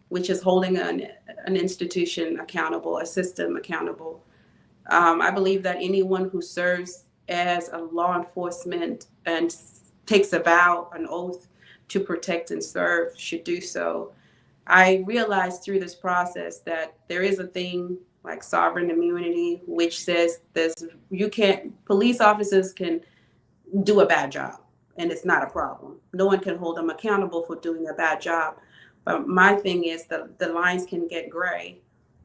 which is holding an institution accountable, a system accountable. I believe that anyone who serves as a law enforcement and takes a vow, an oath to protect and serve should do so. I realized through this process that there is a thing like sovereign immunity, which says this: you can't, police officers can do a bad job and it's not a problem. No one can hold them accountable for doing a bad job. But my thing is the lines can get gray.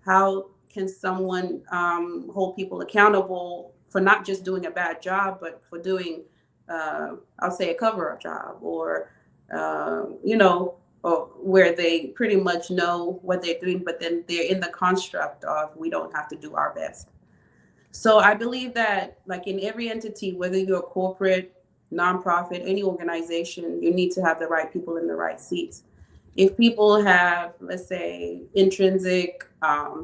How can someone hold people accountable for not just doing a bad job, but for doing, I'll say, a cover up job, or, you know, or where they pretty much know what they're doing, but then they're in the construct of we don't have to do our best. So I believe that, like in every entity, whether you're a corporate, nonprofit, any organization, you need to have the right people in the right seats. If people have, let's say, intrinsic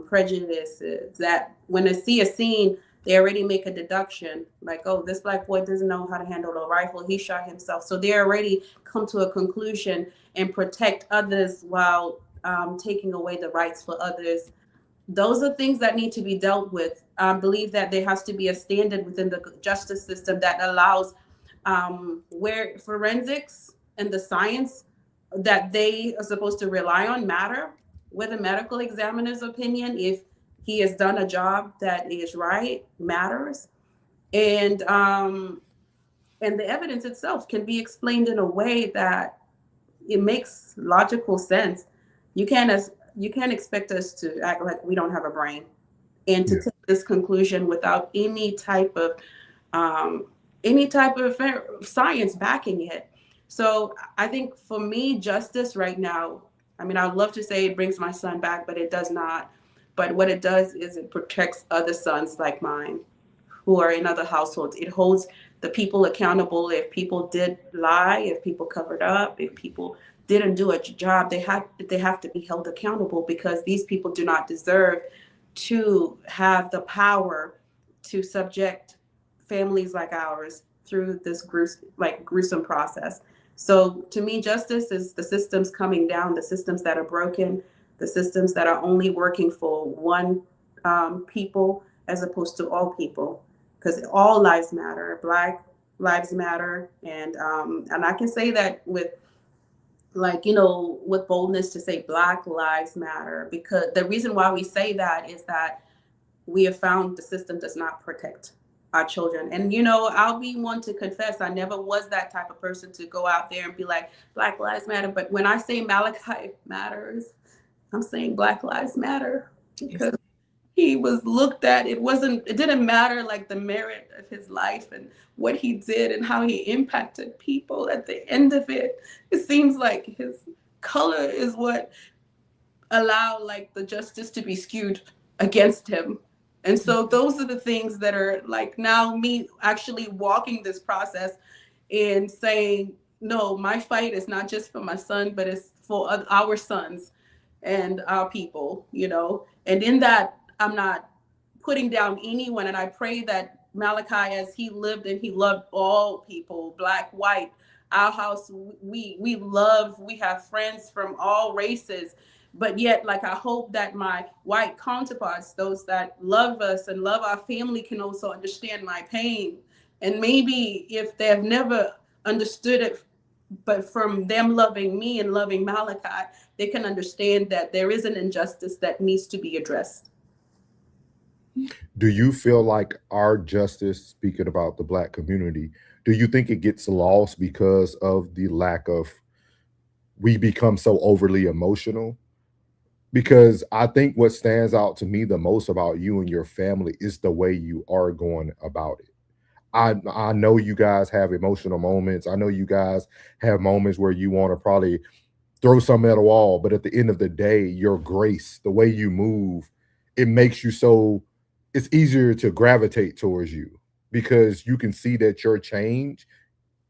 prejudices that when they see a scene, they already make a deduction like, oh, this black boy doesn't know how to handle a rifle. He shot himself. So they already come to a conclusion and protect others while taking away the rights for others. Those are things that need to be dealt with. I believe that there has to be a standard within the justice system that allows where forensics and the science that they are supposed to rely on matter, where the medical examiner's opinion, if he has done a job that is right, matters, and and the evidence itself can be explained in a way that it makes logical sense. You can't expect us to act like we don't have a brain and to Yeah. take this conclusion without um, any type of science backing it. So I think for me, justice right now, I mean, I'd love to say it brings my son back, but it does not. But what it does is it protects other sons like mine who are in other households. It holds the people accountable. If people did lie, if people covered up, if people didn't do a job, they have to be held accountable, because these people do not deserve to have the power to subject families like ours through this gruesome process. So to me, justice is the systems coming down, the systems that are broken, the systems that are only working for one people as opposed to all people, because all lives matter. Black lives matter, and I can say that with like, you know, with boldness to say Black Lives Matter, because the reason why we say that is that we have found the system does not protect our children. And, you know, I'll be one to confess, I never was that type of person to go out there and be like, Black Lives Matter. But when I say Malachi matters, I'm saying Black Lives Matter, because he was looked at. It didn't matter like the merit of his life and what he did and how he impacted people. At the end of it, it seems like his color is what allowed like the justice to be skewed against him. And so those are the things that are like now me actually walking this process and saying, no, my fight is not just for my son, but it's for our sons and our people, you know. And in that, I'm not putting down anyone. And I pray that Malachi, as he lived and he loved all people, Black, white, our house, we love, we have friends from all races. But yet, like, I hope that my white counterparts, those that love us and love our family, can also understand my pain. And maybe if they have never understood it, but from them loving me and loving Malachi, they can understand that there is an injustice that needs to be addressed. Do you feel like our justice, speaking about the Black community, do you think it gets lost because of the lack of, we become so overly emotional? Because I think what stands out to me the most about you and your family is the way you are going about it. I know you guys have emotional moments. I know you guys have moments where you want to probably throw something at a wall, but at the end of the day, your grace, the way you move, it makes you so, it's easier to gravitate towards you because you can see that your change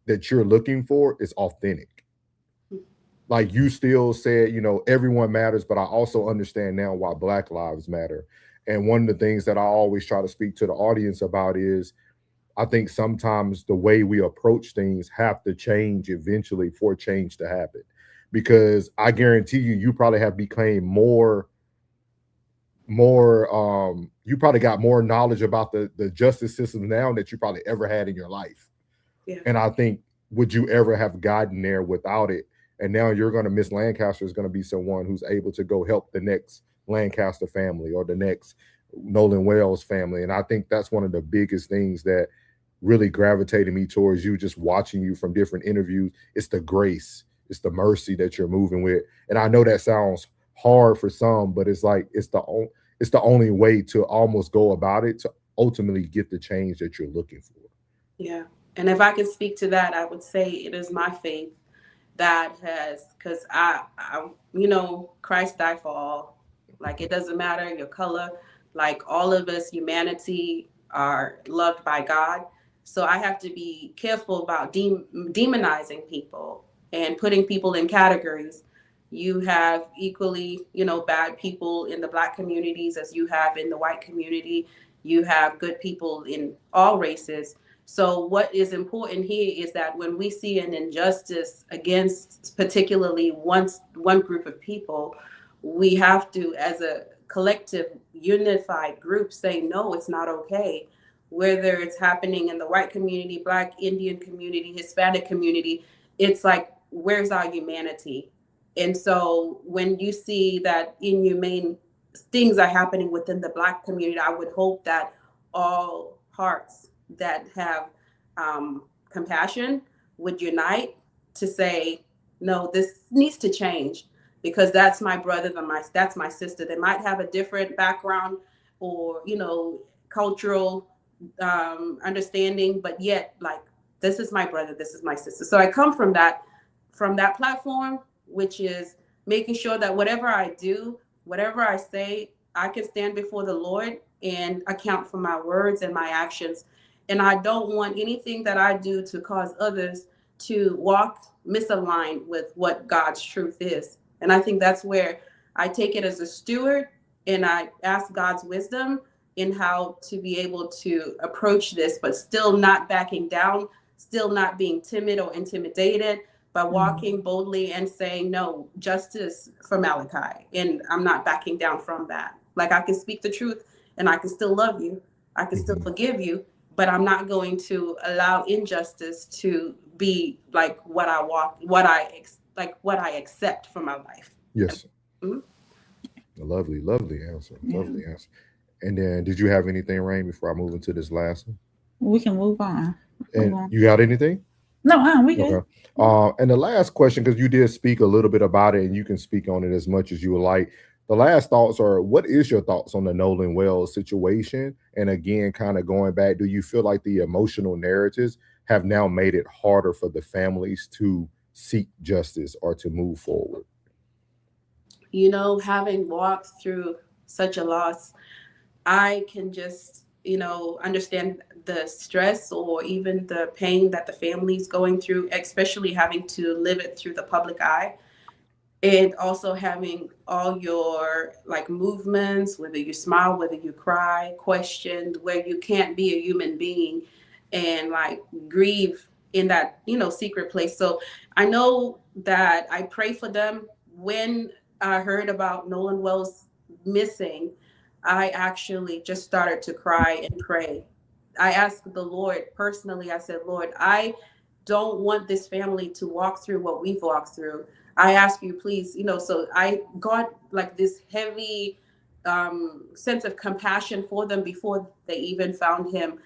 that you're looking for is authentic. Like you still said, you know, everyone matters, but I also understand now why Black lives matter. And one of the things that I always try to speak to the audience about is I think sometimes the way we approach things have to change eventually for change to happen. Because I guarantee you, you probably have become you probably got more knowledge about the justice system now that you probably ever had in your life. Yeah. And I think, would you ever have gotten there without it? And now you're going to, Miss Lancaster is going to be someone who's able to go help the next Lancaster family or the next Nolan Wells family. And I think that's one of the biggest things that really gravitated me towards you, just watching you from different interviews. It's the grace, it's the mercy that you're moving with. And I know that sounds hard for some, but it's like, it's the only way to almost go about it to ultimately get the change that you're looking for. Yeah. And if I could speak to that, I would say it is my faith that has, because I, you know, Christ died for all. Like, it doesn't matter your color. Like, all of us, humanity, are loved by God. So I have to be careful about demonizing people and putting people in categories. You have equally, you know, bad people in the Black communities as you have in the white community. You have good people in all races. So what is important here is that when we see an injustice against particularly one group of people, we have to, as a collective, unified group, say, no, it's not okay. Whether it's happening in the white community, Black, Indian community, Hispanic community, it's like, where's our humanity? And so when you see that inhumane things are happening within the Black community, I would hope that all hearts that have compassion would unite to say, no, this needs to change, because that's my brother, that's my sister. They might have a different background or, you know, cultural understanding, but yet, like, this is my brother, this is my sister. So I come from that platform, which is making sure that whatever I do, whatever I say, I can stand before the Lord and account for my words and my actions. And I don't want anything that I do to cause others to walk misaligned with what God's truth is. And I think that's where I take it as a steward, and I ask God's wisdom in how to be able to approach this, but still not backing down, still not being timid or intimidated, but walking boldly and saying, no, justice for Malachi. And I'm not backing down from that. Like, I can speak the truth and I can still love you. I can still forgive you, but I'm not going to allow injustice to be like what I like what I accept for my life. Yes. Mhm. A lovely, lovely answer. Yeah. Lovely answer. And then, did you have anything, Rain, before I move into this last one? We can move on. Move And on. you got anything? No, we good. Okay. And the last question, because you did speak a little bit about it, and you can speak on it as much as you would like. The last thoughts are: what is your thoughts on the Nolan Wells situation? And again, kind of going back, do you feel like the emotional narratives have now made it harder for the families to seek justice or to move forward? You know, having walked through such a loss, I can just, understand the stress or even the pain that the family's going through, especially having to live it through the public eye. And also having all your like movements, whether you smile, whether you cry, questioned, where you can't be a human being and like grieve in that, secret place. So I know that I pray for them. When I heard about Nolan Wells missing, I actually just started to cry and pray. I asked the Lord personally, I said, Lord, I don't want this family to walk through what we've walked through. I ask you, please, so I got like this heavy sense of compassion for them before they even found him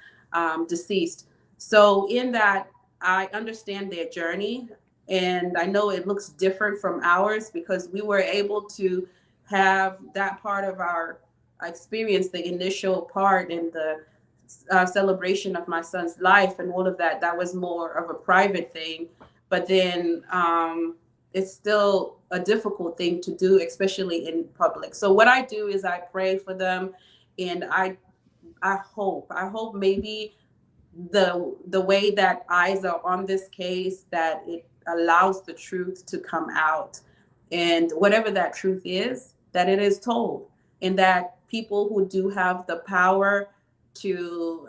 deceased. So, in that, I understand their journey. And I know it looks different from ours because we were able to have that part of our experience, the initial part and the celebration of my son's life and all of that. That was more of a private thing. But then it's still a difficult thing to do, especially in public. So what I do is I pray for them, and I hope maybe the way that eyes are on this case, that it allows the truth to come out, and whatever that truth is, that it is told, and that people who do have the power to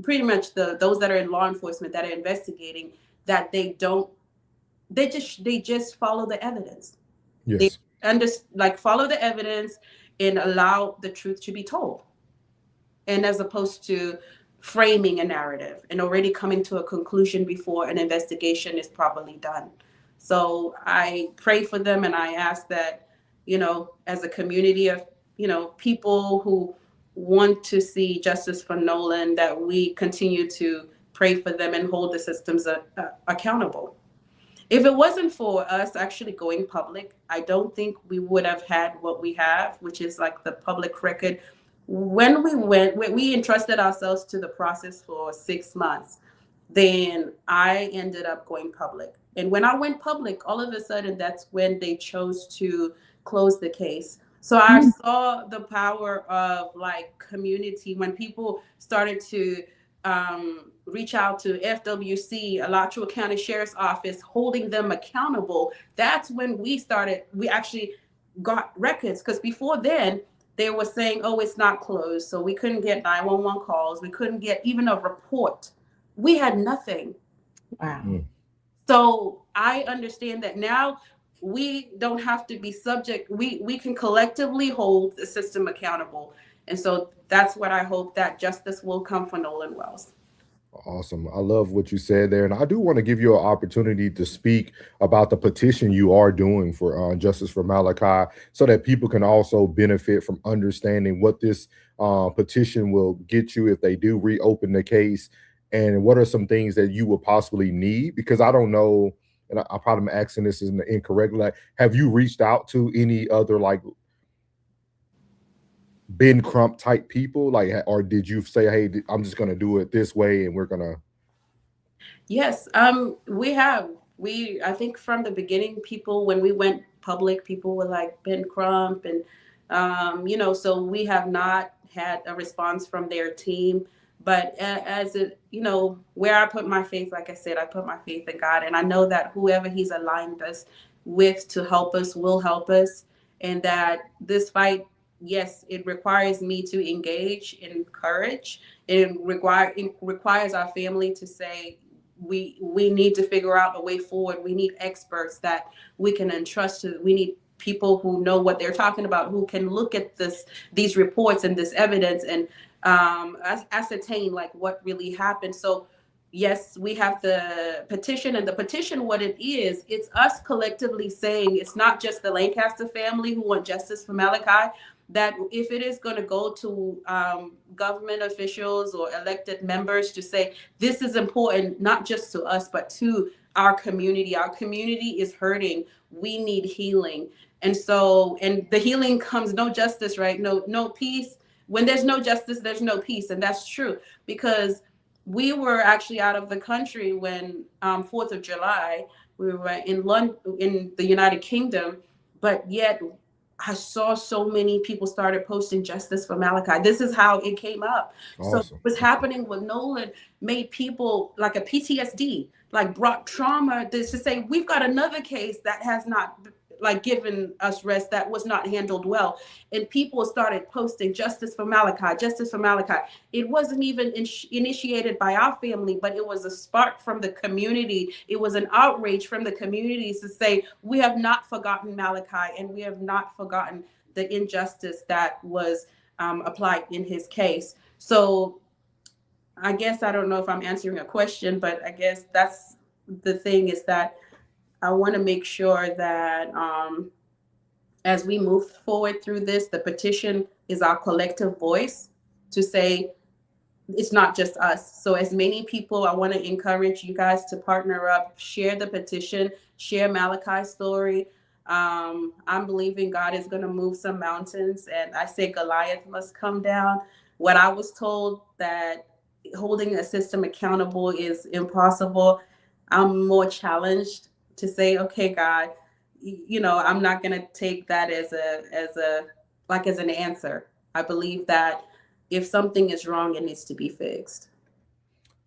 pretty much those that are in law enforcement that are investigating, that they just follow the evidence. They Yes. follow the evidence and allow the truth to be told, and as opposed to framing a narrative and already coming to a conclusion before an investigation is properly done. So I pray for them, and I ask that, as a community of, people who want to see justice for Nolan, that we continue to pray for them and hold the systems accountable. If it wasn't for us actually going public, I don't think we would have had what we have, which is like the public record. When we entrusted ourselves to the process for 6 months. Then I ended up going public. And when I went public, all of a sudden, that's when they chose to close the case. So I Mm. saw the power of like community when people started to reach out to FWC, Alachua County Sheriff's Office, holding them accountable. That's when we actually got records, because before then, they were saying, oh, it's not closed. So we couldn't get 911 calls. We couldn't get even a report. We had nothing. Wow. Mm. So I understand that now we don't have to be subject. We can collectively hold the system accountable. And so that's what I hope, that justice will come for Nolan Wells. Awesome. I love what you said there. And I do want to give you an opportunity to speak about the petition you are doing for justice for Malachi, so that people can also benefit from understanding what this petition will get you if they do reopen the case, and what are some things that you will possibly need. Because I don't know, and I probably am asking this in the incorrect, like, have you reached out to any other like Ben Crump type people, like, or did you say, hey, I'm just going to do it this way and we're going to? Yes, we have. I think from the beginning, people, when we went public, people were like Ben Crump, and so we have not had a response from their team. But as it, where I put my faith, like I said, I put my faith in God, and I know that whoever He's aligned us with to help us will help us, and that this fight, yes, it requires me to engage in courage. It requires our family to say, we need to figure out a way forward. We need experts that we can entrust to. We need people who know what they're talking about, who can look at these reports and this evidence, and ascertain like what really happened. So yes, we have the petition, and the petition, what it is, it's us collectively saying it's not just the Lancaster family who want justice for Malachi. That if it is going to go to government officials or elected members to say this is important, not just to us, but to our community. Our community is hurting. We need healing. And so, and the healing comes no justice, right? No peace. When there's no justice, there's no peace. And that's true, because we were actually out of the country when 4th of July. We were in London, in the United Kingdom, but yet I saw so many people started posting justice for Malachi. This is how it came up. So Awesome. what's happening with Nolan made people like a PTSD, like brought trauma to say we've got another case that has not like given us rest, that was not handled well. And people started posting justice for Malachi, justice for Malachi. It wasn't even initiated by our family, but it was a spark from the community. It was an outrage from the communities to say, we have not forgotten Malachi, and we have not forgotten the injustice that was applied in his case. So I guess, I don't know if I'm answering a question, but I guess that's the thing, is that I want to make sure that as we move forward through this, the petition is our collective voice to say it's not just us. So as many people, I want to encourage you guys to partner up, share the petition, share Malachi's story. I'm believing God is going to move some mountains, and I say Goliath must come down. What I was told, that holding a system accountable is impossible, I'm more challenged to say, okay, God, I'm not going to take that as an answer. I believe that if something is wrong, it needs to be fixed.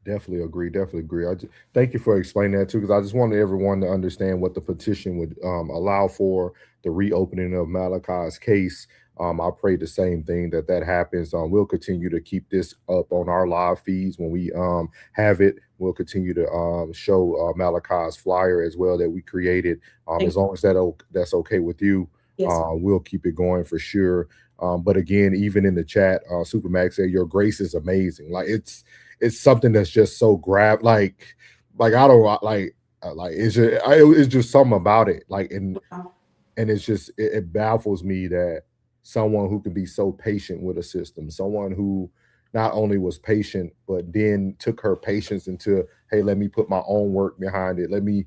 Definitely agree. Definitely agree. Thank you for explaining that too, because I just wanted everyone to understand what the petition would allow for the reopening of Malachi's case. I pray the same thing that happens. We'll continue to keep this up on our live feeds when we have it. We'll continue to show Malachi's flyer as well that we created. As long as that's okay with you, Yes. we'll keep it going for sure. But again, even in the chat, Supermax said your grace is amazing. Like it's something that's just so like I don't like it's just something about it, like, and it's just it baffles me that someone who can be so patient with a system, someone who not only was patient but then took her patience into, hey, let me put my own work behind it, let me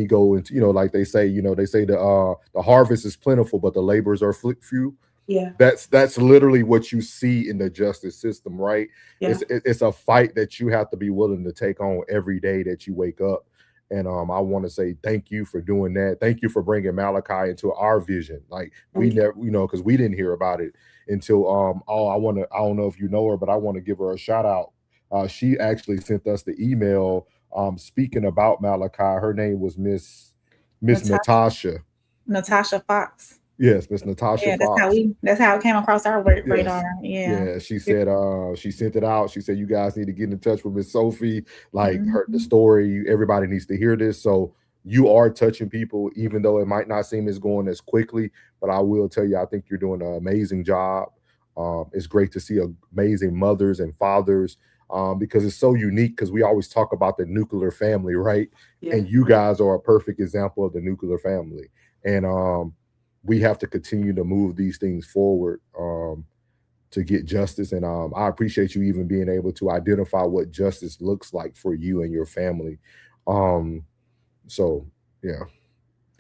go into, like they say the harvest is plentiful but the laborers are few. Yeah. That's literally what you see in the justice system, right? Yeah. It's a fight that you have to be willing to take on every day that you wake up. And I want to say thank you for doing that. Thank you for bringing Malachi into our vision. Like we never, because we didn't hear about it until I don't know if you know her, but I want to give her a shout out. She actually sent us the email speaking about Malachi. Her name was Miss Natasha. Natasha Fox. Yes, Miss Natasha Yeah, Fox. That's how it came across our radar. Yeah. Yeah, she said she sent it out. She said you guys need to get in touch with Miss Sophie. Like the story, everybody needs to hear this. So you are touching people, even though it might not seem as going as quickly. But I will tell you, I think you're doing an amazing job. It's great to see amazing mothers and fathers because it's so unique, because we always talk about the nuclear family, right? Yeah. And you guys are a perfect example of the nuclear family. And we have to continue to move these things forward to get justice. And I appreciate you even being able to identify what justice looks like for you and your family. So, yeah.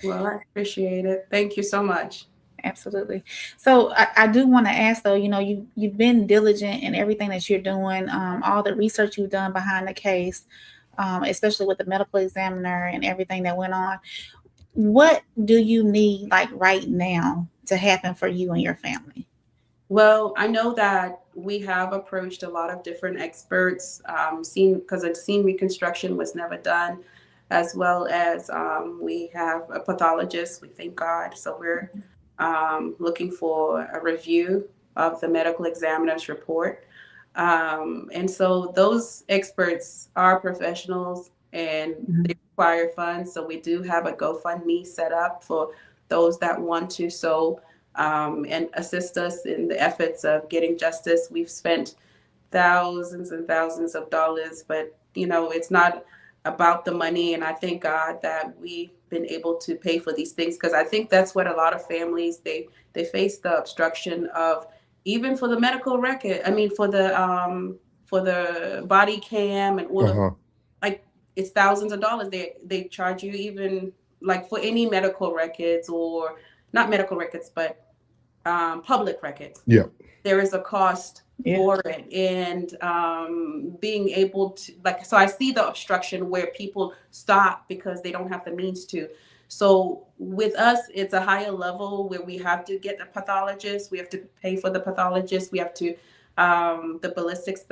Well, I appreciate it. Thank you so much. Absolutely. So I do want to ask though, you've been diligent in everything that you're doing, all the research you've done behind the case, especially with the medical examiner and everything that went on. What do you need, like right now, to happen for you and your family? Well, I know that we have approached a lot of different experts, because a scene reconstruction was never done, as well as we have a pathologist, we thank God. So we're looking for a review of the medical examiner's report. And so those experts are professionals and they require funds. So we do have a GoFundMe set up for those that want to sow and assist us in the efforts of getting justice. We've spent thousands and thousands of dollars, but it's not about the money. And I thank God that we've been able to pay for these things, because I think that's what a lot of families, they face the obstruction of, even for the medical record. I mean, for the body cam and all of, Uh-huh. like, it's thousands of dollars they charge you, even like for any medical records, or not medical records, but public records. Yeah. There is a cost Yeah. for it. And being able to, like, so I see the obstruction where people stop because they don't have the means to. So with us, it's a higher level where we have to get a pathologist, we have to pay for the pathologist, we have to the ballistics,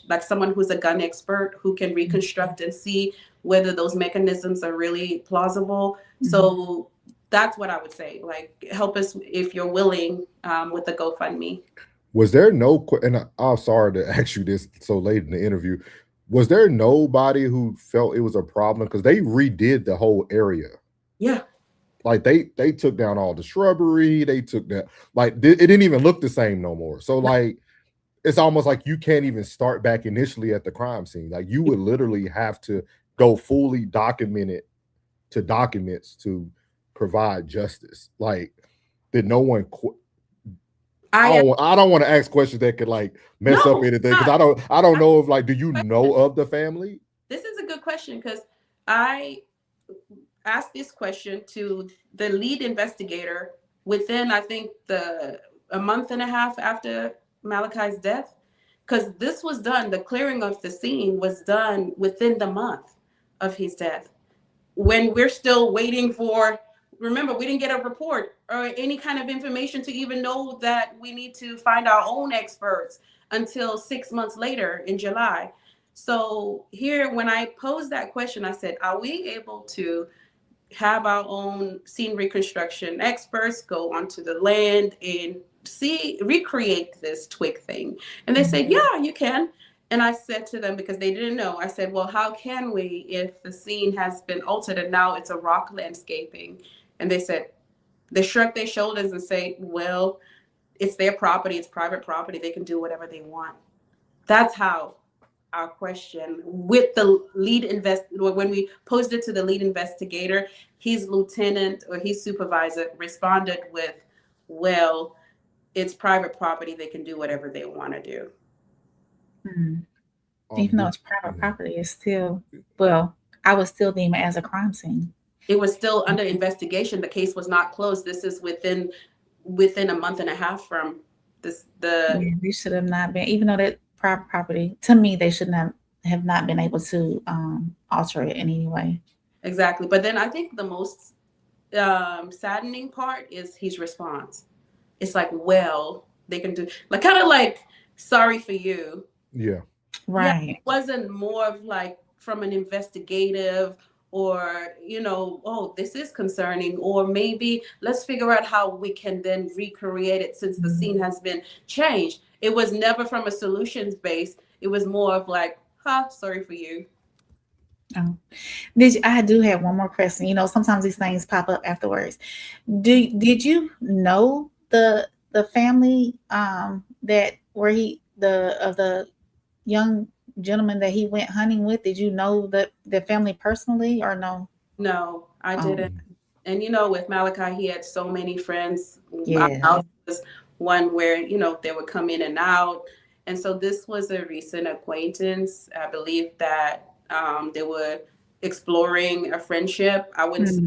like someone who's a gun expert who can reconstruct and see whether those mechanisms are really plausible. So that's what I would say. Like, help us if you're willing, with the GoFundMe. Was there and I'm sorry to ask you this so late in the interview, was there nobody who felt it was a problem? Because they redid the whole area. Yeah. Like they took down all the shrubbery, they took that, like it didn't even look the same no more. So like it's almost like you can't even start back initially at the crime scene. Like you would literally have to go fully documented to documents to provide justice. Like did no one I don't want to ask questions that could like mess up anything, because I don't know if, like, do you know of the family? This is a good question, because I asked this question to the lead investigator within, I think, a month and a half after Malachi's death, because this was done, the clearing of the scene was done within the month of his death, when we're still waiting for, remember, we didn't get a report or any kind of information to even know that we need to find our own experts until 6 months later in July. So here, when I posed that question, I said, are we able to have our own scene reconstruction experts go onto the land and recreate this twig thing? And they said, yeah, you can. And I said to them, because they didn't know, I said, well, how can we if the scene has been altered and now it's a rock landscaping? And they said, they shrugged their shoulders and say, well, it's their property, it's private property, they can do whatever they want. That's how our question with the lead when we posed it to the lead investigator, his lieutenant or his supervisor responded with, well, it's private property, they can do whatever they want to do. Even though it's private property, it's still, well, I would still deem it as a crime scene. It was still under investigation. The case was not closed. This is within a month and a half from this. They should have not been, even though that private property, to me, they should not have not been able to alter it in any way. Exactly. But then I think the most saddening part is his response. It's like, well, they can do, like, kind of like, sorry for you. Yeah. Right. Yeah, it wasn't more of like from an investigative or, oh, this is concerning, or maybe let's figure out how we can then recreate it since the scene has been changed. It was never from a solutions base. It was more of like, sorry for you. Oh. I do have one more question. Sometimes these things pop up afterwards. Did you know the family that where the young gentleman that he went hunting with? Did you know the family personally or no? No, I didn't. And with Malachi, he had so many friends. Yeah. My house was one where they would come in and out, and so this was a recent acquaintance. I believe that they were exploring a friendship. I wouldn't say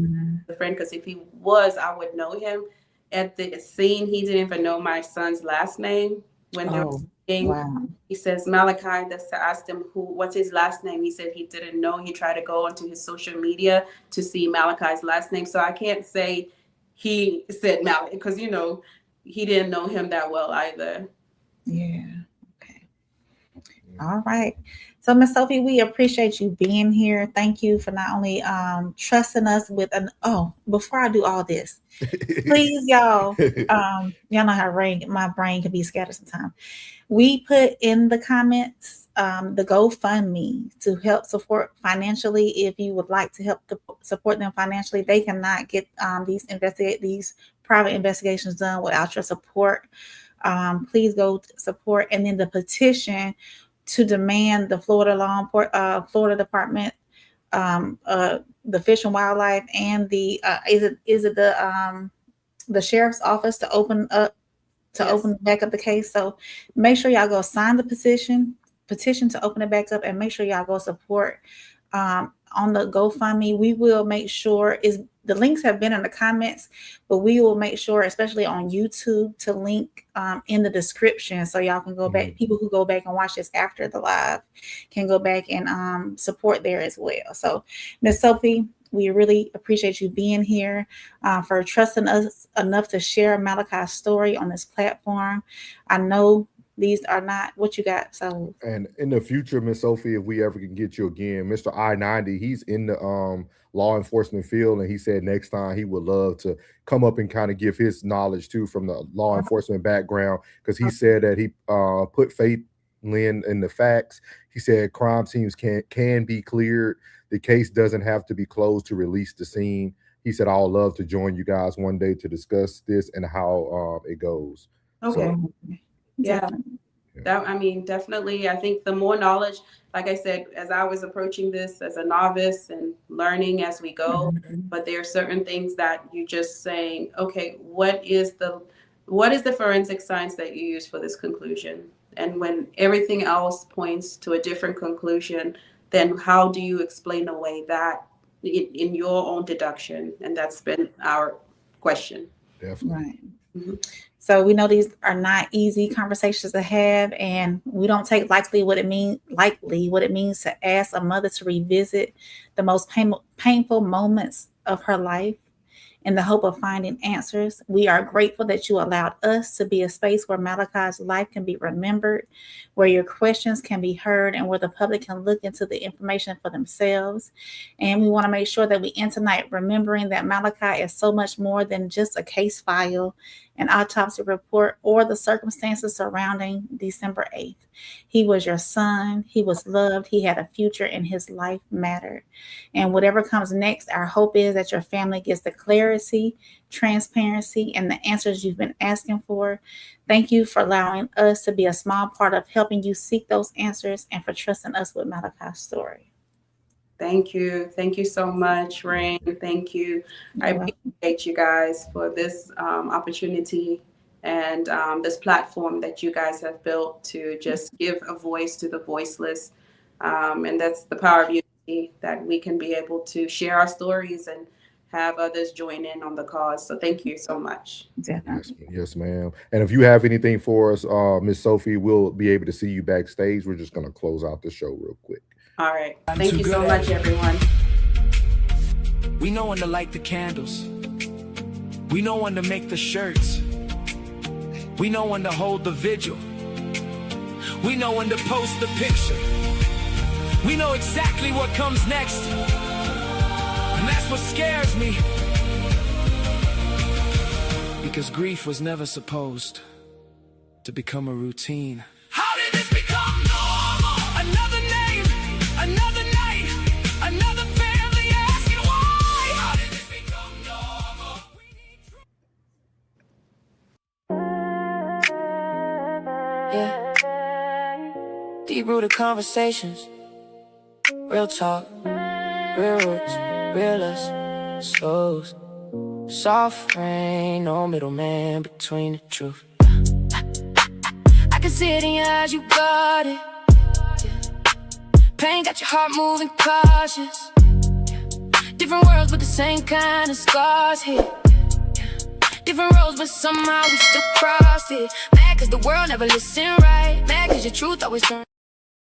a friend, because if he was, I would know him. At the scene, he didn't even know my son's last name when they were speaking. Wow. He says, Malachi, that's to ask him what's his last name. He said he didn't know. He tried to go onto his social media to see Malachi's last name. So I can't say he said Malachi, because, he didn't know him that well either. Yeah. Okay. All right. So, Miss Sophie, we appreciate you being here. Thank you for not only trusting us with before I do all this, please, y'all, y'all know how my brain can be scattered sometimes. We put in the comments the GoFundMe to help support financially. If you would like to help support them financially, they cannot get these private investigations done without your support. Please go support. And then the petition to demand the Florida Department, the Fish and Wildlife, and the is it the sheriff's office to open Yes. back up the case. So make sure y'all go sign the petition to open it back up, and make sure y'all go support on the GoFundMe. We will make sure the links have been in the comments, but we will make sure, especially on YouTube, to link in the description so y'all can go back. People who go back and watch this after the live can go back and support there as well. So, Miss Sophie, we really appreciate you being here, for trusting us enough to share Malachi's story on this platform. I know these are not what you got. So, and in the future, Miss Sophie, if we ever can get you again, Mr. I-90, he's in the law enforcement field, and he said next time he would love to come up and kind of give his knowledge too from the law enforcement background, because he said that he put faith in the facts. He said crime scenes can be cleared. The case doesn't have to be closed to release the scene. He said, I'll love to join you guys one day to discuss this and how it goes. Okay. So, Yeah. Definitely. I think the more knowledge, like I said, as I was approaching this as a novice and learning as we go, but there are certain things that you're just saying, okay, what is the forensic science that you use for this conclusion? And when everything else points to a different conclusion, then how do you explain away that in your own deduction? And that's been our question. Definitely. Right. Mm-hmm. So we know these are not easy conversations to have, and we don't take lightly what it means to ask a mother to revisit the most painful moments of her life in the hope of finding answers. We are grateful that you allowed us to be a space where Malachi's life can be remembered, where your questions can be heard, and where the public can look into the information for themselves. And we want to make sure that we end tonight remembering that Malachi is so much more than just a case file, an autopsy report, or the circumstances surrounding December 8th. He was your son. He was loved. He had a future, and his life mattered. And whatever comes next, our hope is that your family gets the clarity, transparency, and the answers you've been asking for. Thank you for allowing us to be a small part of helping you seek those answers, and for trusting us with Malachi's story. Thank you. Thank you so much, Rain. Thank you. I appreciate you guys for this opportunity and this platform that you guys have built to just give a voice to the voiceless. And that's the power of unity, that we can be able to share our stories and have others join in on the cause. So thank you so much. Yes, ma'am. And if you have anything for us, Miss Sophie, we'll be able to see you backstage. We're just going to close out the show real quick. All right. Thank you so much, everyone. We know when to light the candles. We know when to make the shirts. We know when to hold the vigil. We know when to post the picture. We know exactly what comes next. And that's what scares me. Because grief was never supposed to become a routine. How did this become normal? Another name, another night, another family asking why. How did this become normal? Yeah. Deep-rooted conversations. Real talk. Real roots. Real us. Souls. Soft rain. No middleman between the truth. I can see it in your eyes, you got it. Pain got your heart moving cautious. Different worlds but the same kind of scars here. Different roads but somehow we still crossed it. Mad cause the world never listened right. Mad cause your truth always turned